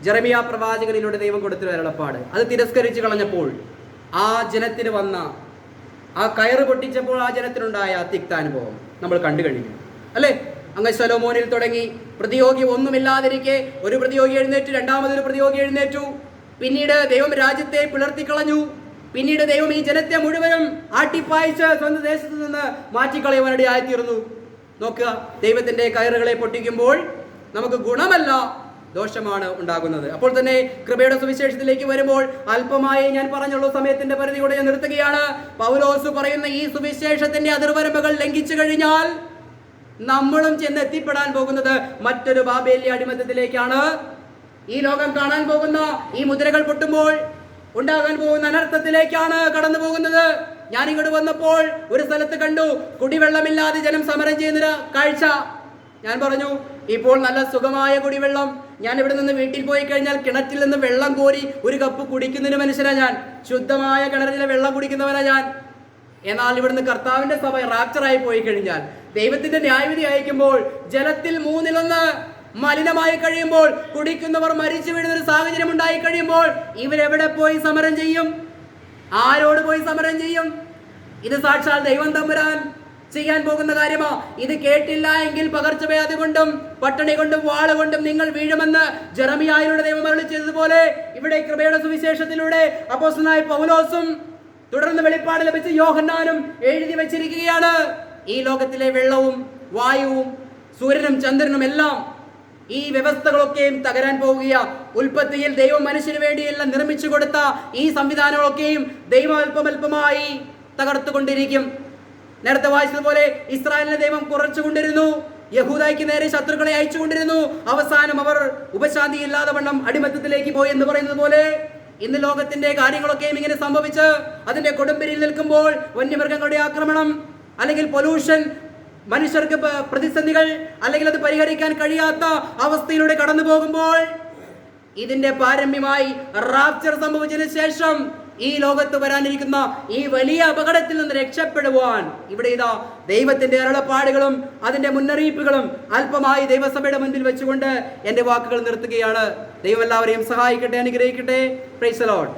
ജെറമിയ പ്രവാചകനിലൂടെ ദൈവം കൊടുത്തൊരു അരുളപ്പാട് അത് തിരസ്കരിച്ചു കളഞ്ഞപ്പോൾ ആ ജനത്തിന് വന്ന ആ കയറ് പൊട്ടിച്ചപ്പോൾ ആ ജനത്തിനുണ്ടായ തിക്താനുഭവം നമ്മൾ കണ്ടു കഴിഞ്ഞു അല്ലേ? അങ്ങ് ശലോമോനിൽ തുടങ്ങി പ്രതിയോഗി ഒന്നുമില്ലാതിരിക്കെ ഒരു പ്രതിയോഗി എഴുന്നേറ്റു, രണ്ടാമതൊരു പ്രതിയോഗി എഴുന്നേറ്റു, പിന്നീട് ദൈവം രാജ്യത്തെ പിളർത്തിക്കളഞ്ഞു, പിന്നീട് ദൈവം ഈ ജനത്തെ മുഴുവനും ആട്ടിപ്പായിച്ച് സ്വന്തം ദേശത്ത് നിന്ന് മാറ്റിക്കളയുവാനിടയായിത്തീർന്നു. നോക്കുക, ദൈവത്തിന്റെ കയറുകളെ പൊട്ടിക്കുമ്പോൾ നമുക്ക് ഗുണമല്ല ദോഷമാണ് ഉണ്ടാകുന്നത്. അപ്പോൾ തന്നെ കൃപയുടെ സുവിശേഷത്തിലേക്ക് വരുമ്പോൾ അല്പമായി ഞാൻ പറഞ്ഞുള്ളൂ, സമയത്തിന്റെ പരിധിയോടെ ഞാൻ നിർത്തുകയാണ്. പൗലോസ് പറയുന്ന ഈ സുവിശേഷത്തിന്റെ അതിർവരമ്പുകൾ ലംഘിച്ചു കഴിഞ്ഞാൽ നമ്മളും ചെന്ന് എത്തിപ്പെടാൻ പോകുന്നത് മറ്റൊരു ബാബേല്യ അടിമത്തത്തിലേക്കാണ്. ഈ ലോകം കാണാൻ പോകുന്ന ഈ മുദ്രകൾ പൊട്ടുമ്പോൾ ഉണ്ടാകാൻ പോകുന്ന അനർത്ഥത്തിലേക്കാണ് കടന്നു പോകുന്നത്. ഞാൻ ഇങ്ങോട്ട് വന്നപ്പോൾ ഒരു സ്ഥലത്ത് കണ്ടു, കുടിവെള്ളമില്ലാതെ ജനം സമരം ചെയ്യുന്ന കാഴ്ച. ഞാൻ പറഞ്ഞു, ഇപ്പോൾ നല്ല സുഖമായ കുടിവെള്ളം. ഞാൻ ഇവിടെ നിന്ന് വീട്ടിൽ പോയി കഴിഞ്ഞാൽ കിണറ്റിൽ നിന്ന് വെള്ളം കോരി ഒരു കപ്പ് കുടിക്കുന്നതിന് മനുഷ്യനാ ഞാൻ. ശുദ്ധമായ കിണറിലെ വെള്ളം കുടിക്കുന്നവനാ ഞാൻ. എന്നാൽ ഇവിടുന്ന് കർത്താവിന്റെ സഭ റാപ്ചറായി പോയി കഴിഞ്ഞാൽ, ദൈവത്തിന്റെ ന്യായവിധി അയക്കുമ്പോൾ ജലത്തിൽ 1/3 മലിനമായി കഴിയുമ്പോൾ, കുടിക്കുന്നവർ മരിച്ചു വീഴുന്ന ഒരു സാഹചര്യം ഉണ്ടായി കഴിയുമ്പോൾ ഇവരെവിടെ പോയി സമരം ചെയ്യും? ആരോട് പോയി സമരം ചെയ്യും? ഇത് സാക്ഷാൽ ദൈവം തമ്പുരാൻ ചെയ്യാൻ പോകുന്ന കാര്യമാ. ഇത് കേട്ടില്ല എങ്കിൽ പകർച്ചവ്യാധി കൊണ്ടും പട്ടിണി കൊണ്ടും വാള കൊണ്ടും നിങ്ങൾ വീഴുമെന്ന് ജെറമിയായിലൂടെ ദൈവം അരുളി ചെയ്തതുപോലെ ഇവിടെ കൃപയുടെ സുവിശേഷത്തിലൂടെ അപ്പോസ്തലനായ പൗലോസും തുടർന്ന് വെളിപ്പാട് ലഭിച്ച യോഹന്നാനും എഴുതി വെച്ചിരിക്കുകയാണ്. ഈ ലോകത്തിലെ വെള്ളവും വായുവും സൂര്യനും ചന്ദ്രനും എല്ലാം ഈ വ്യവസ്ഥകളൊക്കെയും തകരാൻ പോവുകയ. ഉൽപ്പത്തിയിൽ ദൈവം മനുഷ്യന് വേണ്ടിയെല്ലാം നിർമ്മിച്ചു കൊടുത്ത ഈ സംവിധാനങ്ങളൊക്കെയും ദൈവം അല്പമല്പമായി തകർത്തുകൊണ്ടിരിക്കും. നേരത്തെ വായിച്ചതുപോലെ ഇസ്രായേലിനെ ദൈവം കുറച്ചുകൊണ്ടിരുന്നു, യഹൂദയ്ക്ക് നേരെ ശത്രുക്കളെ അയച്ചുകൊണ്ടിരുന്നു. അവസാനം അവർ ഉപശാന്തി ഇല്ലാതെ വണ്ണം അടിമത്തത്തിലേക്ക് പോയി എന്ന് പറയുന്നത് പോലെ ഇന്ന് ലോകത്തിന്റെ കാര്യങ്ങളൊക്കെയും ഇങ്ങനെ സംഭവിച്ച് അതിന്റെ കൊടുമ്പിരിയിൽ നിൽക്കുമ്പോൾ വന്യമൃഗങ്ങളുടെ ആക്രമണം, അല്ലെങ്കിൽ പൊല്യൂഷൻ, മനുഷ്യർക്ക് പ്രതിസന്ധികൾ, അല്ലെങ്കിൽ അത് പരിഹരിക്കാൻ കഴിയാത്ത അവസ്ഥയിലൂടെ കടന്നു പോകുമ്പോൾ ഇതിന്റെ പാരമ്യമായി റാപ്ചർ സംഭവിച്ചതിന് ശേഷം ഈ ലോകത്ത് വരാനിരിക്കുന്ന ഈ വലിയ അപകടത്തിൽ നിന്ന് രക്ഷപ്പെടുവാൻ ഇവിടെ ഇതാ ദൈവത്തിന്റെ അരുളപ്പാടുകളും അതിന്റെ മുന്നറിയിപ്പുകളും അല്പമായി ദൈവസഭയുടെ മുൻപിൽ വെച്ചുകൊണ്ട് എൻ്റെ വാക്കുകൾ നിർത്തുകയാണ്. ദൈവം എല്ലാവരെയും സഹായിക്കട്ടെ, അനുഗ്രഹിക്കട്ടെ. Price the Lord.